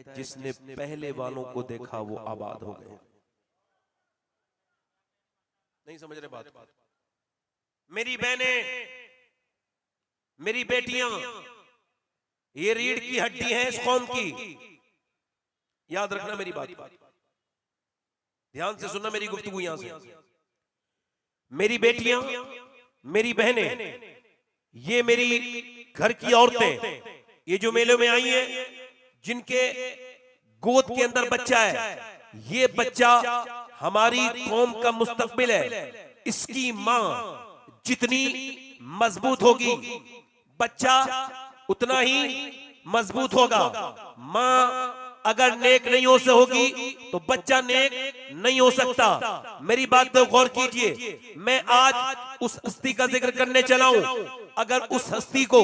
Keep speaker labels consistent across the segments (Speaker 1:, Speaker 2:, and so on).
Speaker 1: जिसने पहले वालों को देखा वो आबाद हो गए। नहीं समझ रहे बात? मेरी बहनें, मेरी बेटियां, ये रीढ़ की हड्डी है इस कौम की। याद रखना मेरी बात, ध्यान से सुनना मेरी गुफ्तगू यहां से। मेरी बेटियां, मेरी बहनें, ये मेरी घर की औरतें, ये जो मेले में आई हैं, जिनके गोद के अंदर बच्चा है, ये बच्चा हमारी कौम का मुस्तकबिल है। इसकी मां जितनी मजबूत होगी, बच्चा उतना ही मजबूत होगा। मां अगर नेक नहीं हो से होगी तो बच्चा नेक नहीं हो सकता। मेरी बात पर गौर कीजिए। मैं आज उस हस्ती का जिक्र करने चला हूं। अगर उस हस्ती को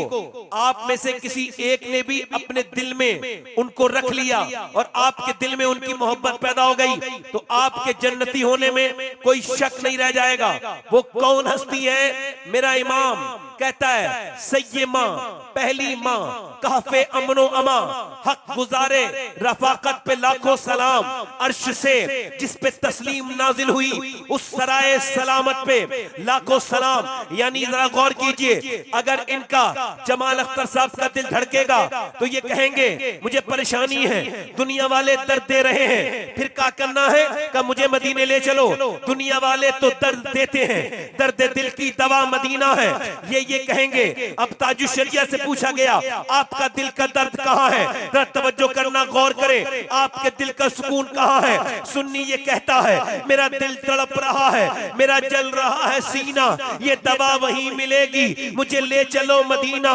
Speaker 1: आप में से किसी एक ने भी अपने दिल में उनको रख लिया और आपके दिल में उनकी मोहब्बत पैदा हो गई तो आपके जन्नती होने में कोई शक नहीं रह जाएगा। वो कौन हस्ती है? मेरा इमाम कहता है, सैयद मां, पहली मां, कहफे अमनो अमा, हक गुजारे रफाकत पे लाखों सलाम, अर्श से जिस पे तस्लीम नाजिल हुई उस सराय सलामत पे लाखों सलाम। यानी जरा गौर कीजिए, अगर इनका जमाल अख्तर साहब का दिल धड़केगा तो ये कहेंगे मुझे परेशानी है, दुनिया वाले दर्द दे रहे हैं, फिर क्या करना है? कि मुझे मदीने ले चलो। दुनिया वाले तो दर्द देते हैं, दर्द दिल की दवा मदीना है, ये कहेंगे। अब ताजुश शरिया से पूछा गया, आपका दिल का दर्द कहाँ है? जरा तवज्जो करना, गौर करें, आपके दिल का सुकून कहाँ है? सुन्नी ये कहता है, मेरा दिल तड़प रहा है, मेरा जल रहा है सीना, ये दवा वहीं मिलेगी, मुझे ले चलो मदीना,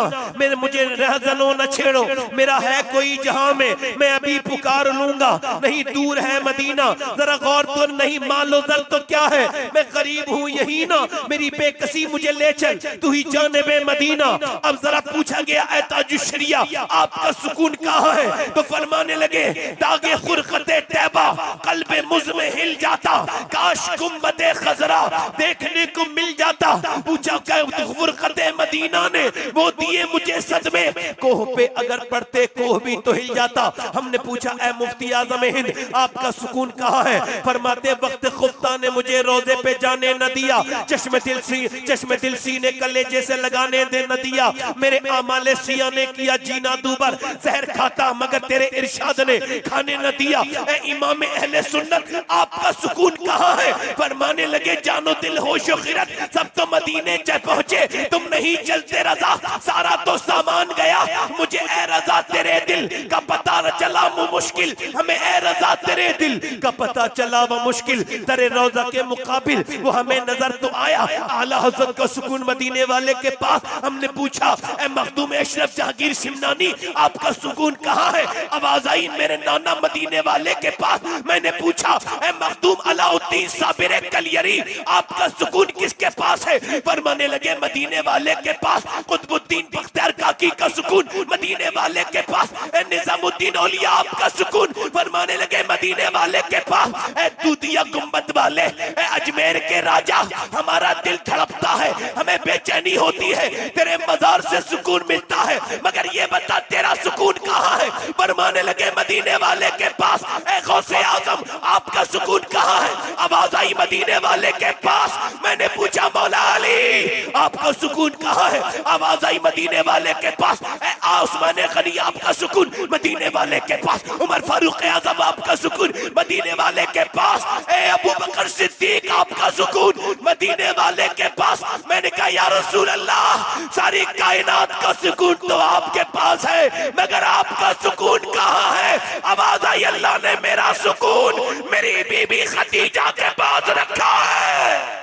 Speaker 1: मुझे रहज़नो न छेड़ो, मेरा है कोई जहां में, मैं अभी पुकार लूंगा, नहीं दूर है मदीना। जरा गौर तो नहीं, मान लो जर तो क्या है, मैं गरीब हूं यही ना, मेरी बेकसी मुझे ले चल, तू ही जानिबे मदीना। अब जरा पूछा गया, ऐ ताजुश शरिया, आपका सुकून कहाँ है? तो फरमाने लगे, दागे खुरकते तैबा कल्बे मुझ में हिल जाता, काश गुम्बदे खजरा देखने को मिल जाता। पूछा क्या खुरकते मदीना ने वो दिए मुझे सदमे, कोह पे अगर पड़ते कोह भी तो हिल जाता। हमने पूछा, ऐ मुफ्ती आज़म हिंद, आपका सुकून कहाँ है? फरमाते, वक्त खुफ्ता ने मुझे रोजे पे जाने न दिया, चश्मे दिल सीने कलेजे से लगाने दे न दिया, मेरे आमाले सिया ने किया जीना दूबर, जहर खाता मगर तेरे इरशाद ने खाने न दिया। ऐ इमाम अहले सुन्नत, आपका सुकून कहाँ है? फरमाने लगे, जानो दिल होशो खिरत सब तो मदीने पहुंचे, तुम नहीं चलते रजा, सारा तो सामान गया, मुझे ए रजा तेरे दिल का पता चला वो मुश्किल, हमें ए रजा तेरे दिल का पता चला वो मुश्किल, तेरे रोजा के मुकाबिल वो हमें नजर तो आया। आला हज़रत का सुकून मदीने वाले के पास। हमने पूछा, ए मखदूम अशरफ जहांगीर सिमनानी, आपका सुकून कहाँ है? आवाज आई, मेरे नाना मदीने वाले के पास। मैंने पूछा, ए मखदूम अलाउद्दीन साबिर कलियरी, आपका सुकून किसके पास है? फरमाने लगे, मदीने वाले के पास। कुतुबुद्दीन बख्तियार काकी का सुकून मदीने वाले के पास। ए निजामुद्दीन औलिया, आपका सुकून? फरमाने लगे, मदीने वाले के पास। ए दूधिया गुंबद वाले, ए अजमेर के राजा, हमारा दिल धड़कता है, हमें बेचैनी होती है, तेरे मजार से सुकून मिलता है, मगर ये बता तेरा सुकून कहाँ है? फरमाने लगे, मदीने वाले के पास। ए गौसे आजम, आपका सुकून कहाँ है? आवाज आई, मदीने वाले के पास। मैंने पूछा, मौला अली, आपका सुकून कहाँ है? आवाज आई, मदीने वाले के पास। ए उस्मान गनी, आपका सुकून? मदीने वाले के पास। उमर फारूक आजम, आपका सुकून? मदीने वाले के पास। ए अबू बकर सिद्दीक, आपका सुकून? मदीने वाले के पास। मैंने कहा, या रसूल अल्लाह, सारी कायनात का सुकून तो आपके पास है, मगर आपका सुकून कहाँ है? आवाज आई, अल्लाह ने मेरा सुकून मेरी बीबी खदीजा के पास रखा है।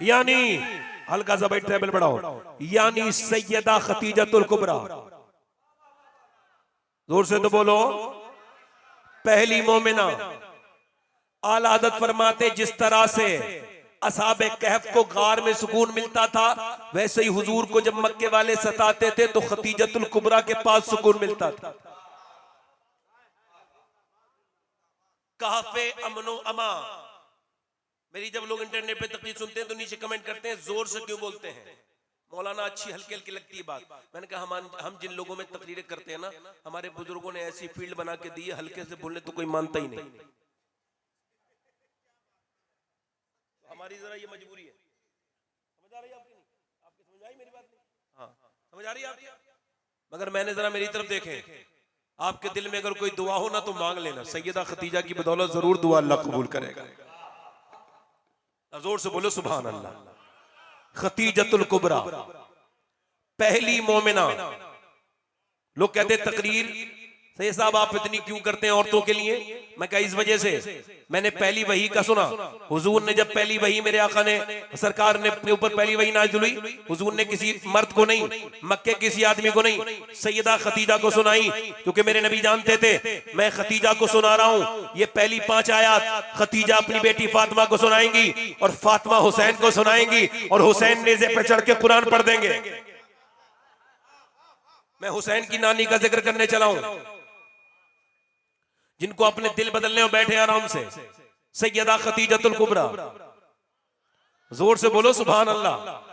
Speaker 1: यानी हल्का सा बैठ टेबल बढ़ाओ, यानी सैयदा खदीजतुल कुबरा, जोर से तो बोलो, पहली मोमिना। आला हज़रत फरमाते, जिस तरह से असहाबे कहफ को गार में सुकून मिलता था, वैसे ही हुजूर को जब मक्के वाले सताते थे तो खदीजतुल कुबरा के पास सुकून मिलता था। कहफे अमनो अमा, मेरी जब लोग इंटरनेट पे तकरीर सुनते हैं तो नीचे कमेंट करते हैं जोर से क्यों बोलते हैं मौलाना, अच्छी हल्की हल्की लगती है बात। मैंने कहा हम जिन लोगों में तकरीरें करते हैं ना, हमारे बुजुर्गों ने ऐसी फील्ड बना के दी है, हल्के से बोलने तो कोई मानता ही नहीं। तो हमारी जरा ये मजबूरी है। समझ आ रही है आपकी? नहीं आपकी समझ आई मेरी बात? नहीं हाँ समझ आ रही है आपकी? मगर मैंने जरा मेरी तरफ देखे, आपके दिल में अगर कोई दुआ हो ना तो मांग लेना, सैयदा खतीजा की बदौलत जरूर दुआ अल्लाह कबूल करेगा। जोर से बोलो सुभान अल्लाह। खतीजतुल कुबरा, पहली मोमिना। लोग कहते तकरीर सैयद साहब आप इतनी क्यों करते हैं औरतों के लिए? मैं कहा इस वजह से, मैंने पहली वही का सुना। हुजूर ने जब पहली वही, मेरे आका ने सरकार ने अपने ऊपर पहली वही नाज़िल हुई, हुजूर ने किसी मर्द को नहीं, मक्के किसी आदमी को नहीं, सैयदा खतीजा को सुनाई, क्योंकि मेरे नबी जानते थे मैं खतीजा को सुना रहा हूं। ये पहली 5 आयत खतीजा अपनी बेटी फातिमा को सुनाएंगी और फातिमा हुसैन को सुनाएंगी और हुसैन नेज़े पे चढ़ के कुरान पढ़ देंगे। मैं हुसैन की नानी का जिक्र करने चला हूं, जिनको अपने दिल बदलने और बैठे आराम से, सैयदा खतीजतुल कुबरा। जोर से बोलो सुभान अल्लाह।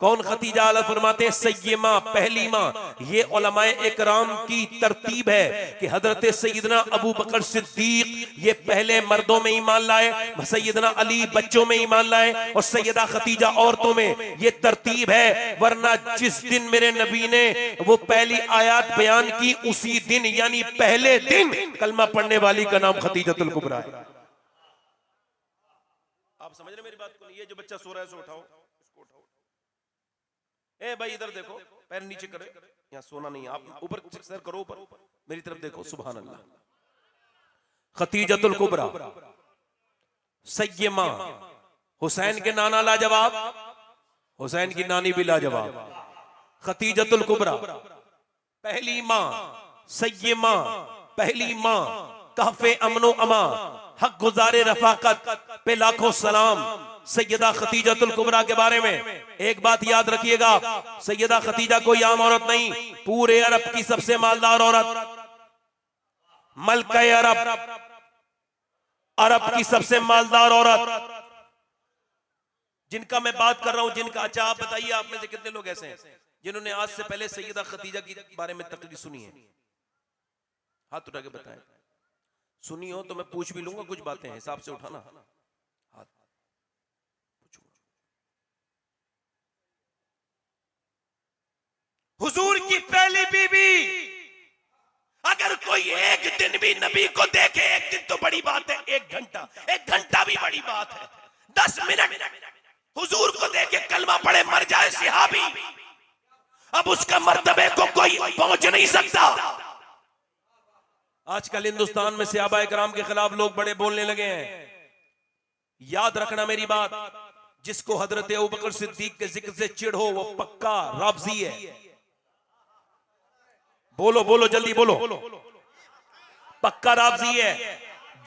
Speaker 1: कौन खतीजा? अल्लाह फरमाते हैं सय्यमा, पहली माँ। ये उलमाए इकराम की तरतीब है कि हजरत सैयदना अबू बकर सिद्दीक ये पहले मर्दों में ईमान लाए, सैयदना अली बच्चों में ईमान लाए और सैयदा खतीजा औरतों में। ये तरतीब है, वरना जिस दिन मेरे नबी ने वो पहली आयत बयान की उसी दिन यानी पहले दिन कलमा पढ़ने वाली का नाम खतीजतुल कुबरा है। आप समझ रहे मेरी बात को? ये जो बच्चा सो रहा है, सो उठाओ इसको, उठाओ। ए भाई इधर देखो, पैर नीचे करे, यहाँ सोना नहीं है, आप ऊपर सर करो, ऊपर मेरी तरफ देखो। सुभान अल्लाह। खतीजतुल कुबरा, सय्यमा। हुसैन के नाना लाजवाब, हुसैन की नानी भी लाजवाब। खतीजतुल कुबरा, पहली माँ, सय्यमा, पहली माँ, कहफे अमनो अमा, हक गुजारे रफाकत पे लाखों सलाम। सैयदा खतीजतुल कुबरा के बारे में एक बात याद रखिएगा, सैयदा खतीजा कोई आम औरत नहीं, पूरे अरब की सबसे मालदार औरत, मलका अरब, अरब की सबसे मालदार औरत जिनका मैं बात कर रहा हूं, जिनका। अच्छा आप बताइए, आप में से कितने लोग ऐसे हैं जिन्होंने आज से पहले सैयदा खतीजा के बारे में तकरीर सुनी है? हाथ उठा के बताएं। सुनी हो तो मैं पूछ भी लूंगा, कुछ बातें हैं, हिसाब से उठाना हाथ। हुजूर की पहली बीवी, अगर कोई एक दिन भी नबी को देखे, एक दिन तो बड़ी बात है, एक घंटा भी बड़ी बात है, 10 मिनट हुजूर को देखे कलमा पढ़े मर जाए सिहाबी, अब उसका मर्तबे को कोई पहुंच नहीं सकता। आजकल हिंदुस्तान में सहाबा इकराम के खिलाफ लोग बड़े बोलने लगे हैं। याद रखना मेरी बात, जिसको हजरत अबू बकर सिद्दीक के जिक्र से चिढ़ हो वो पक्का राबजी है। बोलो बोलो जल्दी बोलो, पक्का राबजी है,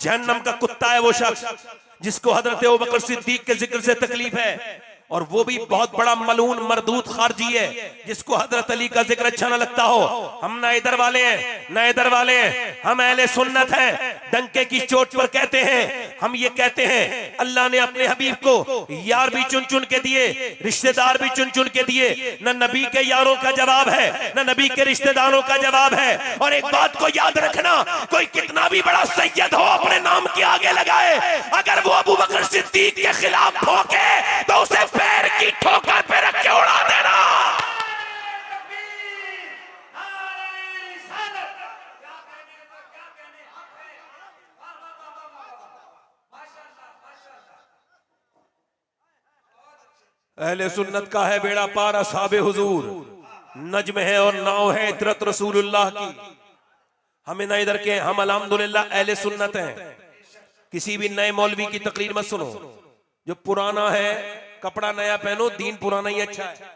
Speaker 1: जहन्नम का कुत्ता है वो शख्स जिसको हजरत अबू बकर सिद्दीक के जिक्र से तकलीफ है, और वो भी बहुत बड़ा मलून मरदूत खारजी है जिसको हजरत अली का जिक्र अच्छा न लगता हो। हम ना इधर वाले हैं ना इधर वाले हैं, हम अहले सुन्नत हैं। डंके की चोट पर कहते हैं, हम ये कहते हैं अल्लाह ने अपने हबीब को यार भी चुन चुन के दिए, रिश्तेदार भी चुन चुन के दिए। न नबी के यारों का जवाब है न नबी के रिश्तेदारों का जवाब है। और एक बात को याद रखना, कोई कितना भी बड़ा सैयद हो अपने नाम के आगे लगाए, अगर वो अबू बकर सिद्दीक के खिलाफ भौंके तो उसे पैर की ठोकर पे रख के उड़ा देना। अहले सुन्नत का है बेड़ा पार असहाबे हुजूर, नज्म है और नाव है इतरत रसूलुल्लाह की। हमें ना इधर के, हम अल्हम्दुलिल्लाह अहले सुन्नत हैं। किसी भी नए मौलवी की तकरीर मत सुनो, जो पुराना है कपड़ा नया पहनो, दीन पुराना ही अच्छा है।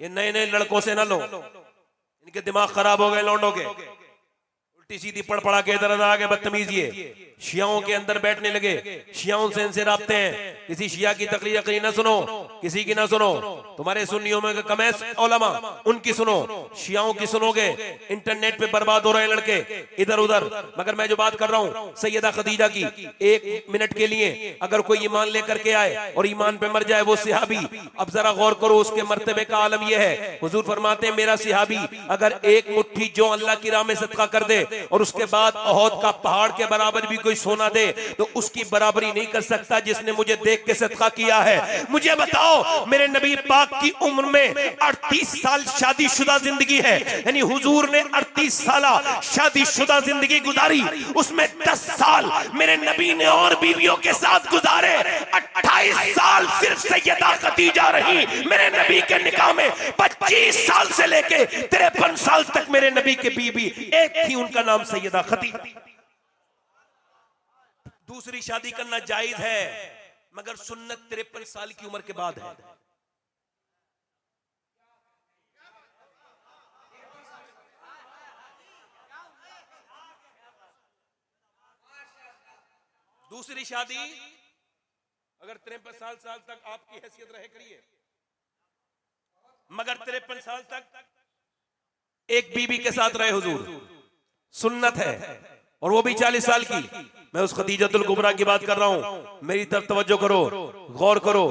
Speaker 1: ये नए नए लड़कों से ना लो, इनके दिमाग खराब हो गए लौंडों के, उल्टी सीधी पढ़ पढ़ा के इधर आ गए बदतमीज ये शियाओं के अंदर बैठने लगे, शियाओं से इनसे राब्ते हैं। किसी शिया की तकरीर अकरी ना सुनो, किसी की ना सुनो। तुम्हारे सुन्नियों में कमैस उलमा उनकी सुनो, शियाओं की सुनोगे। इंटरनेट पे बर्बाद हो रहे लड़के इधर उधर। मगर मैं जो बात कर रहा हूं सैयदा खदीजा की, 1 मिनट के लिए अगर कोई ईमान लेकर के आए और ईमान पे मर जाए वो सिहाबी, अब जरा गौर करो उसके मर्तबे का आलम यह है। हुजूर फरमाते हैं मेरा सिहाबी अगर एक मुट्ठी जो अल्लाह की राह में सदका कर दे और उसके बाद ओहद का पहाड़ के बराबर भी कोई सोना दे तो उसकी बराबरी नहीं कर सकता जिसने मुझे देख के सदका किया है। मुझे बताओ मेरे नबी पाक की उम्र में 38 साल शादीशुदा जिंदगी है, यानी हुजूर ने 38 साल शादीशुदा जिंदगी गुजारी, उसमें 10 साल मेरे नबी ने और बीवियों के साथ गुजारे। 28 साल सिर्फ सैयदा खदीजा रही मेरे नबी के निकाह में। 25 साल से लेके 53 साल तक मेरे नबी के बीबी एक थी, उनका नाम सैयदा खदीजा। दूसरी शादी करना जायज है मगर सुन्नत 53 साल की उम्र के बाद है। दूसरी शादी अगर 53 साल तक आपकी हैसियत रहे करिए, मगर 53 साल तक एक बीबी के साथ रहे हुजूर, सुन्नत है, और वो भी 40 साल की। मैं उस खदीजतुल कुबरा की बात कर रहा हूं, मेरी तरफ तवज्जो करो, गौर करो।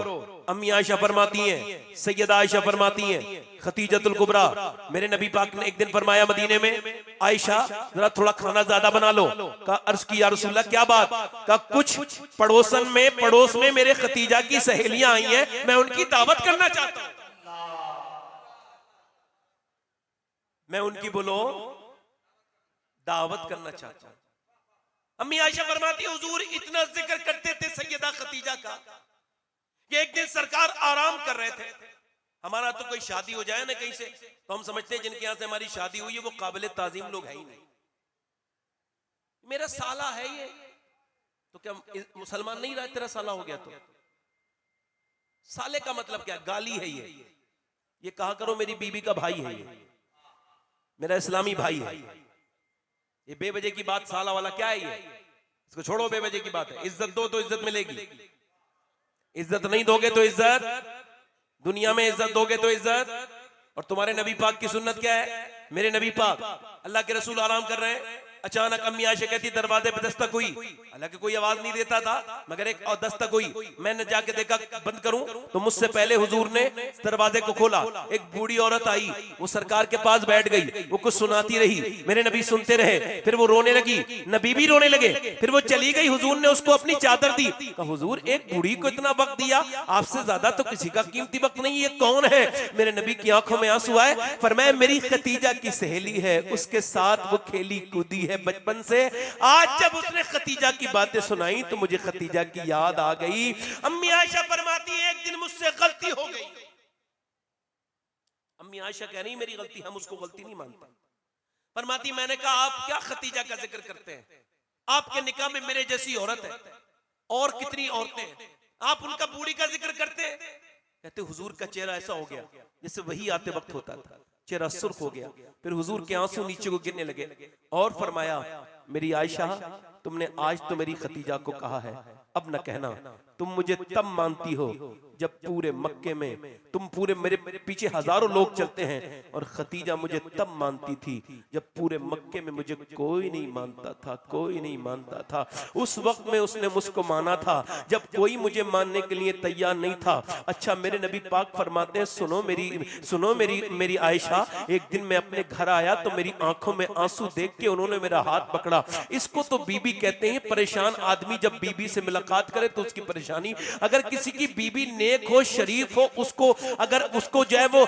Speaker 1: अम्मी आयशा फरमाती हैं, सैयदा आयशा फरमाती हैं खदीजतुल कुबरा, मेरे नबी पाक ने एक दिन फरमाया मदीने में, आयशा जरा थोड़ा खाना ज्यादा बना लो। का अर्ज की या रसूलल्लाह क्या बात? का कुछ पड़ोस में मेरे खदीजा की सहेलियां आई हैं, मैं उनकी दावत करना चाहता हूं। मैं उनकी बोलो दावत करना चाहता हूं। अम्मी आयशा फरमाती हुजूर इतना जिक्र करते थे सैयदा खदीजा का कि एक दिन सरकार आराम कर रहे थे। हमारा तो कोई शादी हो जाए ना कहीं से तो हम समझते हैं जिनके यहां से हमारी शादी हुई है वो काबिल ताजीम लोग हैं ही नहीं। मेरा साला है ये, तो क्या मुसलमान नहीं रहा तेरा साला हो गया? तो साले का मतलब क्या? गाली है ये कहा करो मेरी बीबी का भाई है, ये मेरा इस्लामी भाई है। ये बेवजह की बात साला वाला क्या है? ये इसको छोड़ो, बेवजह की बात है। इज्जत दो तो इज्जत मिलेगी, इज्जत नहीं दोगे तो इज्जत, दुनिया में इज्जत दोगे तो इज्जत। और तुम्हारे नबी पाक की सुन्नत क्या है? मेरे नबी पाक अल्लाह के रसूल आराम कर रहे हैं, अचानक अम्मी आयशा कहती दरवाजे पे दस्तक हुई, हालांकि कोई आवाज नहीं देता था मगर एक और दस्तक हुई। मैंने जाके देखा बंद करूं तो मुझसे पहले हुजूर ने दरवाजे को खोला। एक बूढ़ी औरत आई, वो सरकार के पास बैठ गई, वो कुछ सुनाती रही, मेरे नबी सुनते रहे, फिर वो रोने लगी, नबी भी रोने लगे, फिर वो चली गई। हुजूर ने उसको अपनी चादर दी, कहा हुजूर एक बूढ़ी को इतना वक्त दिया, आपसे ज्यादा तो किसी का कीमती वक्त नहीं, ये कौन है? मेरे नबी की आंखों में आंसू आए, फरमाया मेरी खदीजा की सहेली है, उसके साथ वो खेली कूदी है बचपन से। आज जब उसने खदीजा की बातें सुनाई तो मुझे खदीजा की याद आ गई। अम्मी आयशा फरमाती है एक दिन मुझसे गलती हो गई। अम्मी आयशा कह रही मेरी गलती, हम उसको गलती नहीं मानते। फरमाती मैंने कहा आप क्या खदीजा का जिक्र करते हैं? आपके निकाह में मेरे जैसी औरत है और कितनी औरतें हैं, आप उनका बूढ़ी का जिक्र करते हैं? कहते हुजूर का चेहरा ऐसा हो गया जैसे वही आते वक्त होता था, चेहरा सुर्ख हो गया, फिर हुजूर के आंसू नीचे को गिरने लगे और फरमाया मेरी आयशा तुमने आज तो मेरी खदीजा को कहा है, अब न कहना। तुम मुझे तब मानती हो जब पूरे मक्के में पूरे मेरे पीछे हजारों लोग चलते हैं, और खदीजा मुझे तब मानती थी जब पूरे मक्के में मुझे कोई नहीं मानता था, कोई नहीं मानता था। उस वक्त में उसने मुझको माना था जब कोई मुझे मानने के लिए तैयार नहीं था। अच्छा मेरे नबी पाक फरमाते हैं सुनो मेरी आयशा, एक दिन मैं अपने घर आया तो मेरी आंखों में आंसू देख के उन्होंने मेरा हाथ पकड़ा। इसको तो बीबी कहते हैं। परेशान आदमी जब बीबी से मुलाकात करे तो उसकी परेशानी, अगर किसी की बीबी नेक हो, शरीफ हो, उसको अगर उसको जो है वो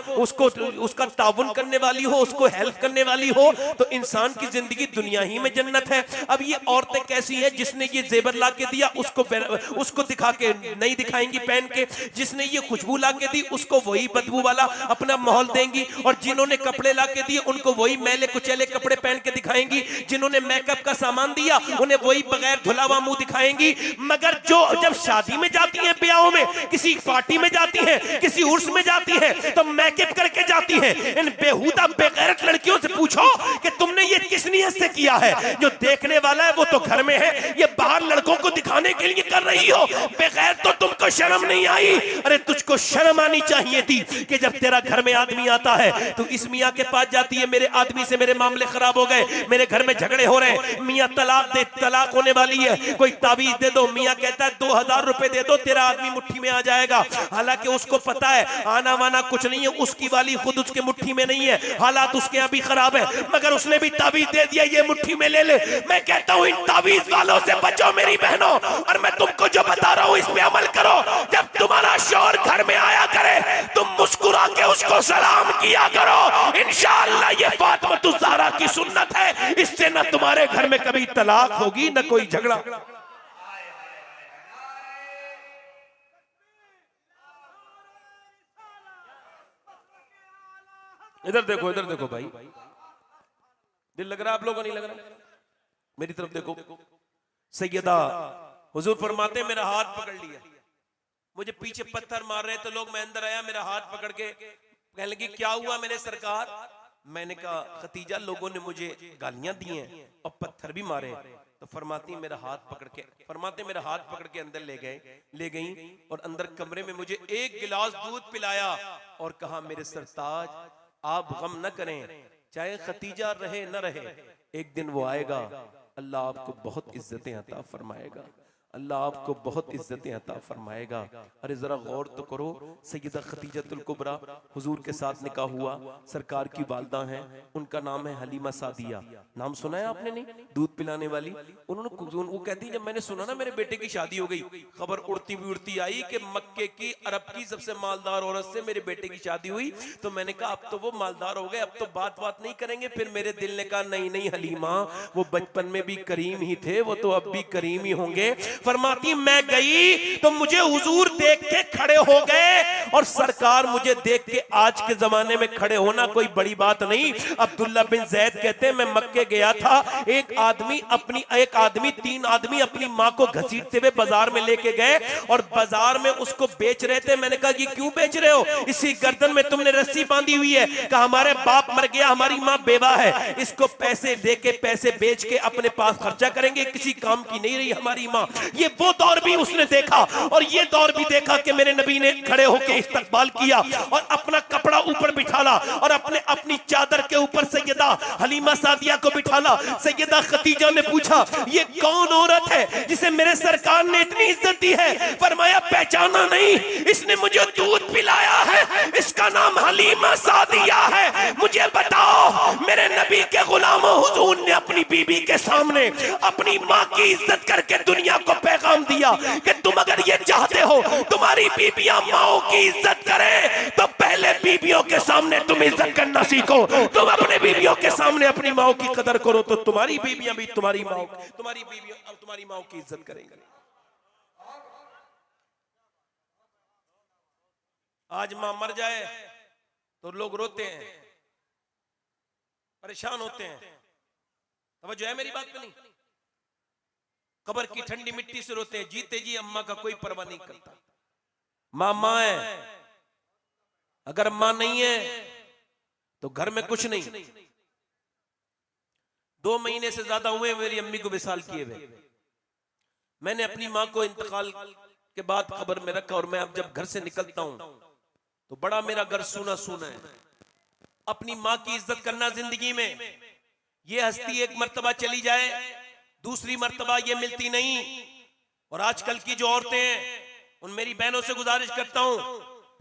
Speaker 1: उसका ताउन करने वाली हो, उसको हेल्प करने वाली हो, तो इंसान की जिंदगी दुनिया ही में जन्नत है। अब ये औरतें कैसी हैं? जिसने ये जेबर ला के दिया उसको दिखा के नहीं दिखाएंगी पहन के, जिसने ये खुशबू ला के दी उसको वही बदबू वाला अपना माहौल देंगी, और जिन्होंने कपड़े ला के दिए उनको वही मैले कुचैले कपड़े पहन के दिखाएंगी, जिन्होंने मेकअप का सामान दिया उन्हें वही बगैर धुला हुआ मुंह दिखाएंगी। मगर मगर जो जब शादी में जाती हैं, ब्याहों में, किसी पार्टी में जाती हैं, किसी उर्स में जाती हैं, तो मेकअप करके जाती हैं। इन बेहुदा बेगैरत लड़कियों से पूछो कि तुमने ये किस नियत से किया है? जो देखने वाला है वो तो घर में है, ये बाहर लड़कों को दिखाने के लिए कर रही हो। बगैर तो तुमको शर्म नहीं आई? अरे तुझको शर्म आनी चाहिए थी कि जब तेरा घर में आदमी आता है तो इस मियाँ के पास जाती है, मेरे आदमी से मेरे मामले खराब हो गए, मेरे घर में झगड़े हो रहे हैं, मियाँ तलाक दे, तलाक होने वाली है, कोई तावीज दे दो। मियाँ कहता है 2000 रुपए दे दो, तेरा आदमी मुट्ठी में आ जाएगा। हालांकि उसको पता है आना वाना कुछ नहीं है, उसकी वाली खुद उसके मुट्ठी में नहीं है, हालात उसके अभी खराब है, मगर उसने भी तावीज दे दिया, ये मुट्ठी में ले ले। मैं कहता हूं इन तावीज वालों से बचो मेरी बहनों, और मैं तुमको जो बता रहा हूं इस पे अमल करो। जब तुम्हारा शौहर घर में आया करे, तुम मुस्कुरा के उसको सलाम किया करो। इंशाअल्लाह ये फातिमा ज़हरा की सुन्नत है, इससे न तुम्हारे घर में कभी तलाक होगी न कोई झगड़ा। इधर देखो भाई, दिल लग रहा है आप लोगों को? नहीं लग रहा? मेरी तरफ देखो। सैयदा हुजूर फरमाते मेरा हाथ पकड़ लिया, मुझे पीछे पत्थर मार रहे तो लोग, मैं अंदर आया, मेरा हाथ पकड़ के कहने लगी क्या हुआ मेरे सरकार? मैंने कहा खतीजा लोगों ने मुझे गालियां दी हैं और पत्थर भी मारे। तो फरमाती मेरा हाथ पकड़ के, फरमाते मेरा हाथ पकड़ के अंदर ले गई और अंदर कमरे में मुझे एक गिलास दूध पिलाया और कहा मेरे सरताज आप गम न करें, चाहे खतीजा रहे न रहे, एक दिन वो आएगा, अल्लाह आपको बहुत इज्जतें अता फरमाएगा, अल्लाह आपको बहुत इज्जतें अता फरमाएगा। अरे जरा गौर तो करो, सैयदा खतीजतुल कुबरा हुजूर के साथ निकाह हुआ, सरकार की वालदा हैं, उनका नाम है हलीमा सादिया। नाम सुना है आपने? नहीं? दूध पिलाने वाली। वो कहती जब मैंने सुना ना मेरे बेटे की शादी हो गई, खबर उड़ती हुई उड़ती आई कि मक्के की अरब की सबसे मालदार औरत से मेरे बेटे की शादी हुई। तो मैंने कहा अब तो वो मालदार हो गए, अब तो बात नहीं करेंगे। फिर मेरे दिल ने कहा नहीं हलीमा, वो बचपन में भी करीम ही थे, वो तो अब भी करीम ही होंगे। फरमाती मैं गई तो मुझे हुजूर देख के खड़े हो गए, और सरकार मुझे देख के, आज के जमाने में खड़े होना कोई बड़ी बात नहीं। अब्दुल्ला बिन जैद कहते हैं मैं मक्के गया था, एक आदमी तीन आदमी अपनी माँ को घसीटते हुए बाजार में लेके गए और बाजार में उसको बेच रहे थे। मैंने कहा ये क्यों बेच रहे हो? इसी गर्दन में तुमने रस्सी बांधी हुई है। कहा हमारे बाप मर गया, हमारी माँ बेवा है, इसको पैसे देके पैसे बेच के अपने पास खर्चा करेंगे, किसी काम की नहीं रही हमारी माँ। ये वो दौर भी उसने देखा और ये दौर भी देखा कि मेरे नबी ने खड़े होकर इस्तकबाल किया और अपना कपड़ा ऊपर बिठाला और अपनी चादर के ऊपर सैयदा हलीमा सादिया को बिठाला। सैयदा खतीजा ने पूछा ये कौन औरत है जिसे मेरे सरकार ने इतनी इज्जत दी है? फरमाया पहचाना नहीं, इसने मुझे दूध पिलाया है, इसका नाम हलीमा सादिया है। मुझे बताओ मेरे नबी के गुलामों, हुजूर ने अपनी बीबी के सामने अपनी माँ की इज्जत करके दुनिया को पैगाम दिया कि तुम अगर ये चाहते हो तुम्हारी बीबियां माओ की इज्जत करें तो पहले बीबियों के सामने तुम इज्जत करना सीखो। तुम अपने बीबियों के सामने अपनी माओ की कदर करो तो तुम्हारी बीबियां भी तुम्हारी माओ की इज्जत करेंगी। आज मां मर जाए तो लोग रोते हैं, परेशान होते हैं। तवज्जो है मेरी बात पे? नहीं, कब्र की ठंडी मिट्टी से रोते हैं। जीते जी अम्मा का कोई परवाह नहीं करता। मां है, अगर मां नहीं है तो घर में कुछ नहीं। 2 महीने से ज्यादा हुए मेरी अम्मी को विसाल किए हुए। मैंने अपनी मां को इंतकाल के बाद कब्र में रखा और मैं अब जब घर से निकलता हूं तो बड़ा मेरा घर सूना सूना है। अपनी मां की इज्जत करना जिंदगी में, ये हस्ती एक मर्तबा चली जाए, दूसरी मर्तबा ये मिलती नहीं। और आजकल की जो औरतें हैं, उन मेरी बहनों से गुजारिश करता हूं,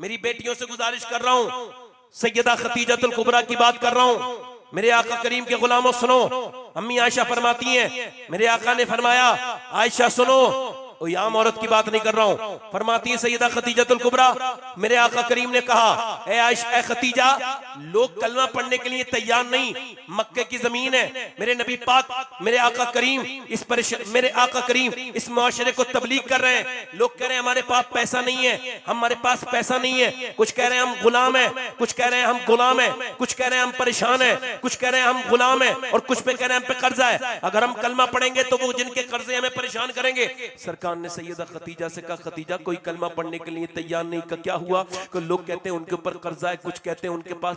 Speaker 1: मेरी बेटियों से गुजारिश कर रहा हूं, सैयदा खतीजतुल कुबरा की बात कर रहा हूं। मेरे आका करीम के गुलामों सुनो, अम्मी आयशा फरमाती हैं, मेरे आका ने फरमाया आयशा सुनो, ओ याम औरत की बात नहीं कर रहा हूं, फरमाती है सैयदा खतीजतुल कुबरा, मेरे आका करीम ने कहा ए आयशा, ए खतीजा, लोग कलमा पढ़ने के लिए तैयार नहीं, मक्के की जमीन है, मेरे नबी पाक मेरे आका करीम मेरे आका करीम इस माशरे को तबलीग कर रहे हैं। लोग कह रहे हैं हमारे पास पैसा नहीं है, हमारे पास पैसा नहीं है, कुछ कह रहे हैं हम गुलाम हैं, कुछ कह रहे हैं हम गुलाम हैं, कुछ कह रहे हैं हम परेशान हैं, कुछ कह रहे हैं हम गुलाम हैं, और कुछ पे कह रहे हैं हम पे कर्जा है। अगर हम कलमा पढ़ेंगे तो वो जिनके कर्जे हमें परेशान करेंगे। सरकार खान ने सैयदा खतीजा से कहा, खतीजा कोई कलमा पढ़ने के लिए तैयार नहीं, का क्या हुआ? कि लोग कहते हैं उनके ऊपर कर्जा है, कुछ कहते हैं उनके पास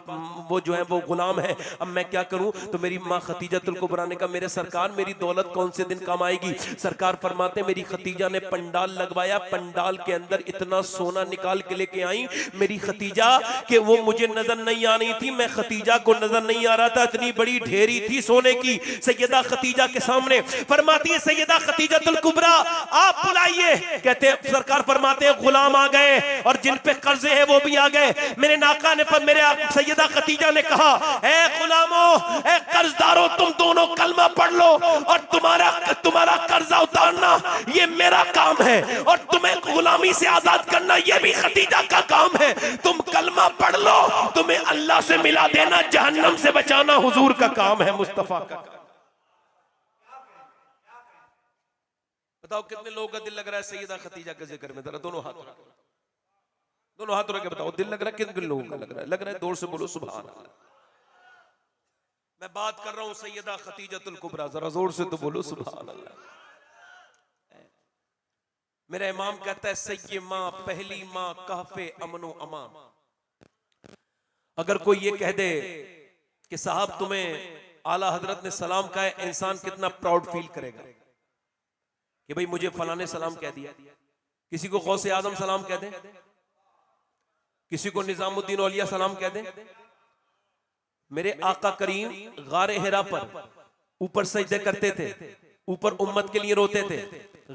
Speaker 1: वो जो है वो गुलाम है, अब मैं क्या करूं? तो मेरी माँ खतीजतुल कुबरा ने कहा, मेरे सरकार मेरी दौलत कौन से दिन काम आएगी? सरकार फरमाते मेरी खतीजा ने पंडाल लगवाया, पंडाल के अंदर इतना सोना निकाल के लेके आई मेरी खतीजा कि वो मुझे नजर नहीं आ रही थी, मैं खतीजा को नजर नहीं आ रहा था, इतनी बड़ी ढेरी थी सोने की सैयदा खतीजा के सामने। फरमाती है सैयदा खतीजतुल कुबरा आप बुलाइए। कहते सरकार फरमाते हैं गुलाम आ गए और जिन पे कर्जे हैं वो भी आ गए। मेरे नाका ने मेरे सैयदा खतीजा ने कहा, ए गुलामों, ए कर्जदारों, तुम दोनों कलमा पढ़ लो और तुम्हारा कर्जा उतारना ये मेरा काम है और तुम्हें गुलामी से आजाद करना ये भी खतीजा का काम है। तुम कलमा पढ़ लो, तुम्हें अल्लाह से मिला देना, जहन्नम से बचाना हुजूर का काम है, मुस्तफा का। बताओ कितने लोगों का दिल लग रहा है सैयदा खतीजा के जिक्र में? जरा दोनों हाथ रख के बताओ, दिल लग रहा है? कितने लोगों का लग रहा है? लग रहा है? जोर से बोलो सुभान अल्लाह। मैं बात कर रहा हूं सैयदा खतीजतुल कुबरा, जरा जोर से तो बोलो सुभान अल्लाह। मेरा इमाम कहता है सैयद माँ, पहली माँ, कहफे अमनो अमा। अगर कोई ये कह दे कि साहब तुम्हें आला हजरत ने सलाम कहा है, इंसान कितना प्राउड फील करेगा कि भाई मुझे फलाने सलाम कह दिया। किसी को गौसे आजम सलाम कह दे, किसी को निजामुद्दीन औलिया सलाम कह दे। मेरे आका करीम गारे हिरा पर ऊपर सजदे करते थे, ऊपर उम्मत के लिए रोते थे।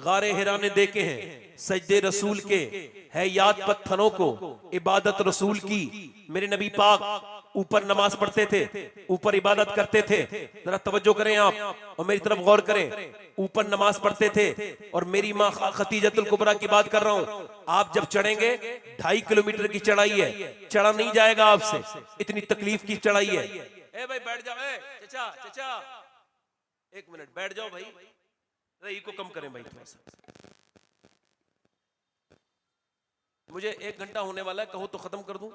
Speaker 1: गारे हिरा ने देखे हैं सजदे रसूल के, है याद पत्थरों को इबादत रसूल की। मेरे नबी पाक ऊपर नमाज पढ़ते थे, ऊपर इबादत करते थे। जरा तवज्जो करें आप और मेरी तरफ गौर करें। ऊपर नमाज पढ़ते थे और मेरी माँ खतीजतुल कुबरा की बात कर रहा हूं। आप जब चढ़ेंगे 2.5 किलोमीटर की चढ़ाई है, चढ़ा नहीं जाएगा आपसे, इतनी तकलीफ की चढ़ाई है। ए भाई बैठ जाओ, चचा 1 मिनट बैठ जाओ भाई, रही को कम करें भाई थोड़ा सा। मुझे 1 घंटा होने वाला है, कहो तो खत्म कर दूं।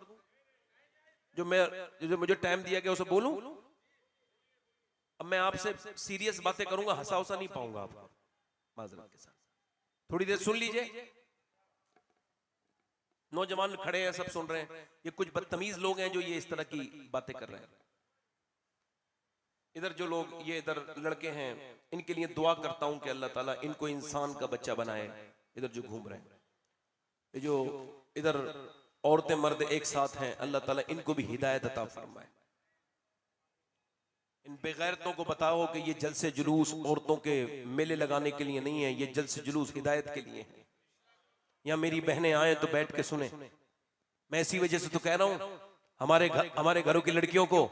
Speaker 1: जो मुझे टाइम दिया गया उसे बोलूं। अब मैं आपसे सीरियस बातें करूंगा, हंसा उसा नहीं पाऊंगा आपको, माजरत के साथ। थोड़ी देर सुन लीजिए। नौजवान खड़े हैं, सब सुन रहे हैं। ये कुछ बदतमीज लोग हैं जो ये इस तरह की बातें कर रहे हैं। इधर जो लोग ये इधर लड़के हैं, इनके लिए दुआ करता हूं कि अल्लाह ताला इनको इंसान का बच्चा बनाए। इधर जो घूम रहे हैं, ये जो इधर औरतें मर्द एक साथ हैं, अल्लाह ताला इनको भी हिदायत अता फरमाए। इन बेगैरतों को बताओ कि ये जलसे जुलूस औरतों के मेले लगाने के लिए नहीं है, ये जलसे जुलूस हिदायत के लिए है। या मेरी बहनें आए तो बैठ के सुने। मैं इसी वजह से तो कह रहा हूं, हमारे घरों की लड़कियों को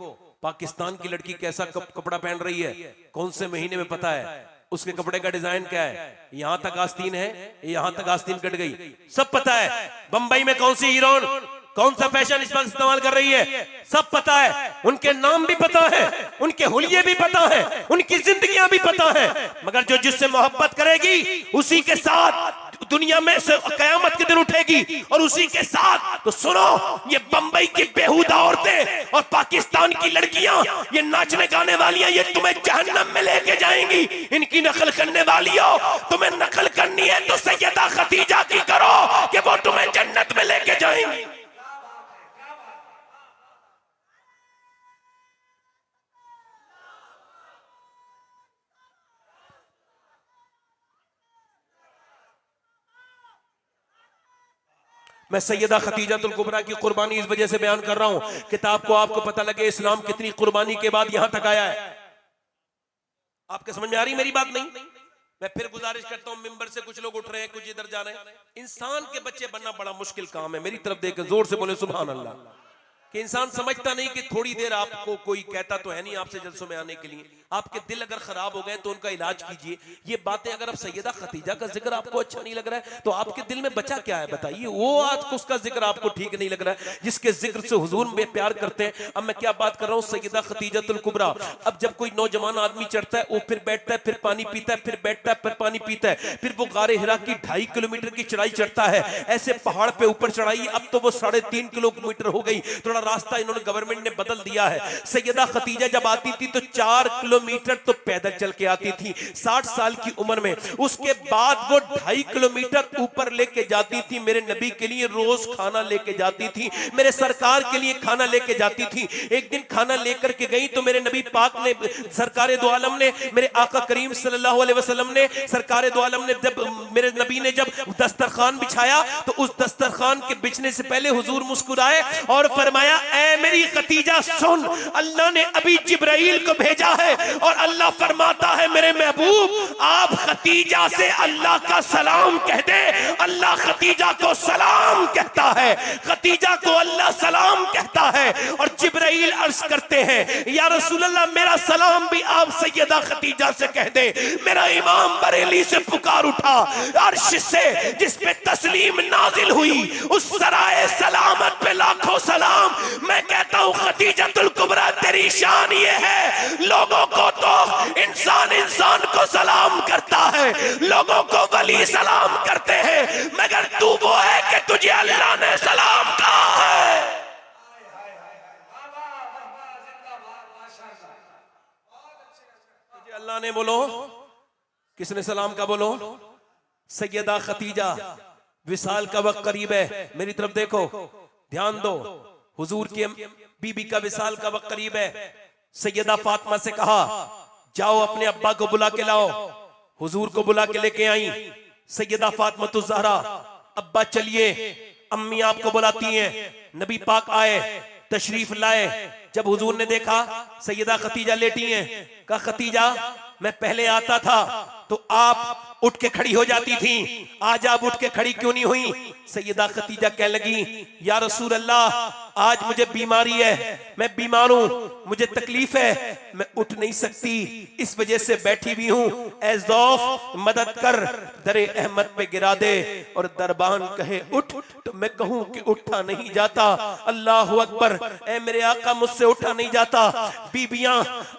Speaker 1: पाकिस्तान की लड़की कैसा कपड़ा पहन रही है, कौन से महीने में पता है, उसके कपड़े का डिजाइन क्या है, यहां तक आस्तीन है, यहां तक आस्तीन कट गई, सब पता है। बंबई में कौन सी हीरोइन कौन सा फैशन इस्तेमाल कर रही है, सब पता है। उनके नाम भी पता है, उनके हुलिये भी पता है, उनकी जिंदगियां भी पता है। मगर जो जिससे मोहब्बत करेगी उसी के साथ दुनिया में से कयामत के दिन उठेगी और उसी के साथ। तो सुनो, ये बंबई की बेहुदा औरतें और पाकिस्तान की लड़कियां, ये नाचने गाने वालियां, ये तुम्हें जहन्नम में लेके जाएंगी। इनकी नकल करने वालियों, तुम्हें नकल करनी है तो सैयदा खतीजा की करो कि वो तुम्हें जन्नत में लेके जाएंगी। मैं सैयदा खतीजतुल कुबरा की कुर्बानी इस वजह से बयान कर रहा हूं, किताब को आपको पता लगे इस्लाम कितनी कुर्बानी के बाद यहां तक आया है। आपके समझ में आ रही मेरी बात? नहीं। मैं फिर गुजारिश करता हूं, मिंबर से कुछ लोग उठ रहे हैं, कुछ इधर जा रहे हैं। इंसान के बच्चे बनना बड़ा मुश्किल काम है। मेरी तरफ देकर जोर से बोले सुभान अल्लाह। कि इंसान समझता नहीं कि थोड़ी देर आपको कोई कहता तो है नहीं आपसे जलसों में आने के लिए। आपके दिल अगर खराब हो गए तो उनका इलाज कीजिए। ये बातें अगर अब सैयदा खतीजा का जिक्र आपको अच्छा नहीं लग रहा है तो आपके दिल में बचा क्या है बताइए? वो आज उसका जिक्र आपको ठीक नहीं लग रहा है जिसके जिक्र से हुजूर में प्यार करते हैं। अब मैं क्या बात कर रहा हूँ, सैयदा खतीजतुल कुबरा। अब जब कोई नौजवान आदमी चढ़ता है, वो फिर बैठता है, फिर पानी पीता है, फिर बैठता है, फिर पानी पीता है, फिर वो गारे हिरा की 2.5 किलोमीटर की चढ़ाई चढ़ता है। ऐसे पहाड़ पे ऊपर चढ़ाई, अब तो वो 3.5 किलोमीटर हो गई। थोड़ा रास्ता इन्होंने गवर्नमेंट ने बदल दिया है। सैयदा खतीजा जब आती थी तो 4 किलोमीटर तो पैदल चल के आती थी 60 साल की उम्र में। उसके बाद वो 2.5 किलोमीटर ऊपर लेके जाती थी, मेरे नबी के लिए रोज खाना लेके जाती थी, मेरे सरकार के लिए खाना लेके जाती थी। एक दिन खाना लेकर के गई तो मेरे नबी पाक ने, सरकारे दो आलम ने, मेरे आका करीम सल्लल्लाहु अलैहि वसल्लम ने, सरकारे दो आलम ने, जब मेरे नबी ने जब दस्तरखान बिछाया तो उस दस्तरखान के बिछने से पहले हुजूर मुस्कुराए और फरमाया, ऐ मेरी खतीजा सुन, अल्लाह ने अभी जिब्राइल को भेजा है और अल्लाह फरमाता है मेरे महबूब आप खतीजा से अल्लाह का सलाम कह दे। अल्लाह खतीजा को सलाम कहता है, खतीजा को अल्लाह सलाम कहता है। और जिब्राइल अर्ज करते हैं, या रसूल अल्लाह मेरा सलाम भी आप सैयदा खतीजा से कह दे। मेरा इमाम बरेली से पुकार उठा, अर्श से जिस पे तस्लीम नाजिल हुई उस सराए सलामत पे लाखों सलाम। मैं कहता हूं खतीजतुल कुबरा तेरी शान ये है, लोगों को तो इंसान इंसान को सलाम करता है, लोगों को वली सलाम करते हैं, मगर तू वो है कि तुझे अल्लाह ने सलाम कहा है। तुझे अल्लाह ने, बोलो किसने सलाम का, बोलो सैयदा खतीजा। विसाल का वक्त करीब है, मेरी तरफ देखो, ध्यान दो, हुजूर के बीबी का विसाल का वक्त करीब है। सैयदा फातिमा से कहा जाओ अपने अब्बा को बुला के लाओ। हुजूर को बुला के लेके आई सैयदा फातिमा तुज ज़हरा, अब्बा चलिए, अम्मी आपको बुलाती हैं। नबी पाक आए, तशरीफ लाए। जब हुजूर ने देखा सैयदा खतीजा लेटी हैं, कहा खतीजा मैं पहले आता था तो आप उठ के खड़ी हो जाती थी, आज आप उठ के खड़ी क्यों नहीं हुई? सैयदा खतीजा कहने लगी, या रसूल अल्लाह आज मुझे बीमारी है, मैं बीमार हूं, मुझे तकलीफ है, मैं उठ नहीं सकती, इस वजह से बैठी भी हूं। ऐ ज़ौफ मदद कर, दरे अहमद पे गिरा दे। और दरबान कहे उठ तो मैं कहूं कि उठा नहीं जाता। अल्लाह अकबर, ऐ मेरे आका मुझसे उठा नहीं जाता। बीबियां,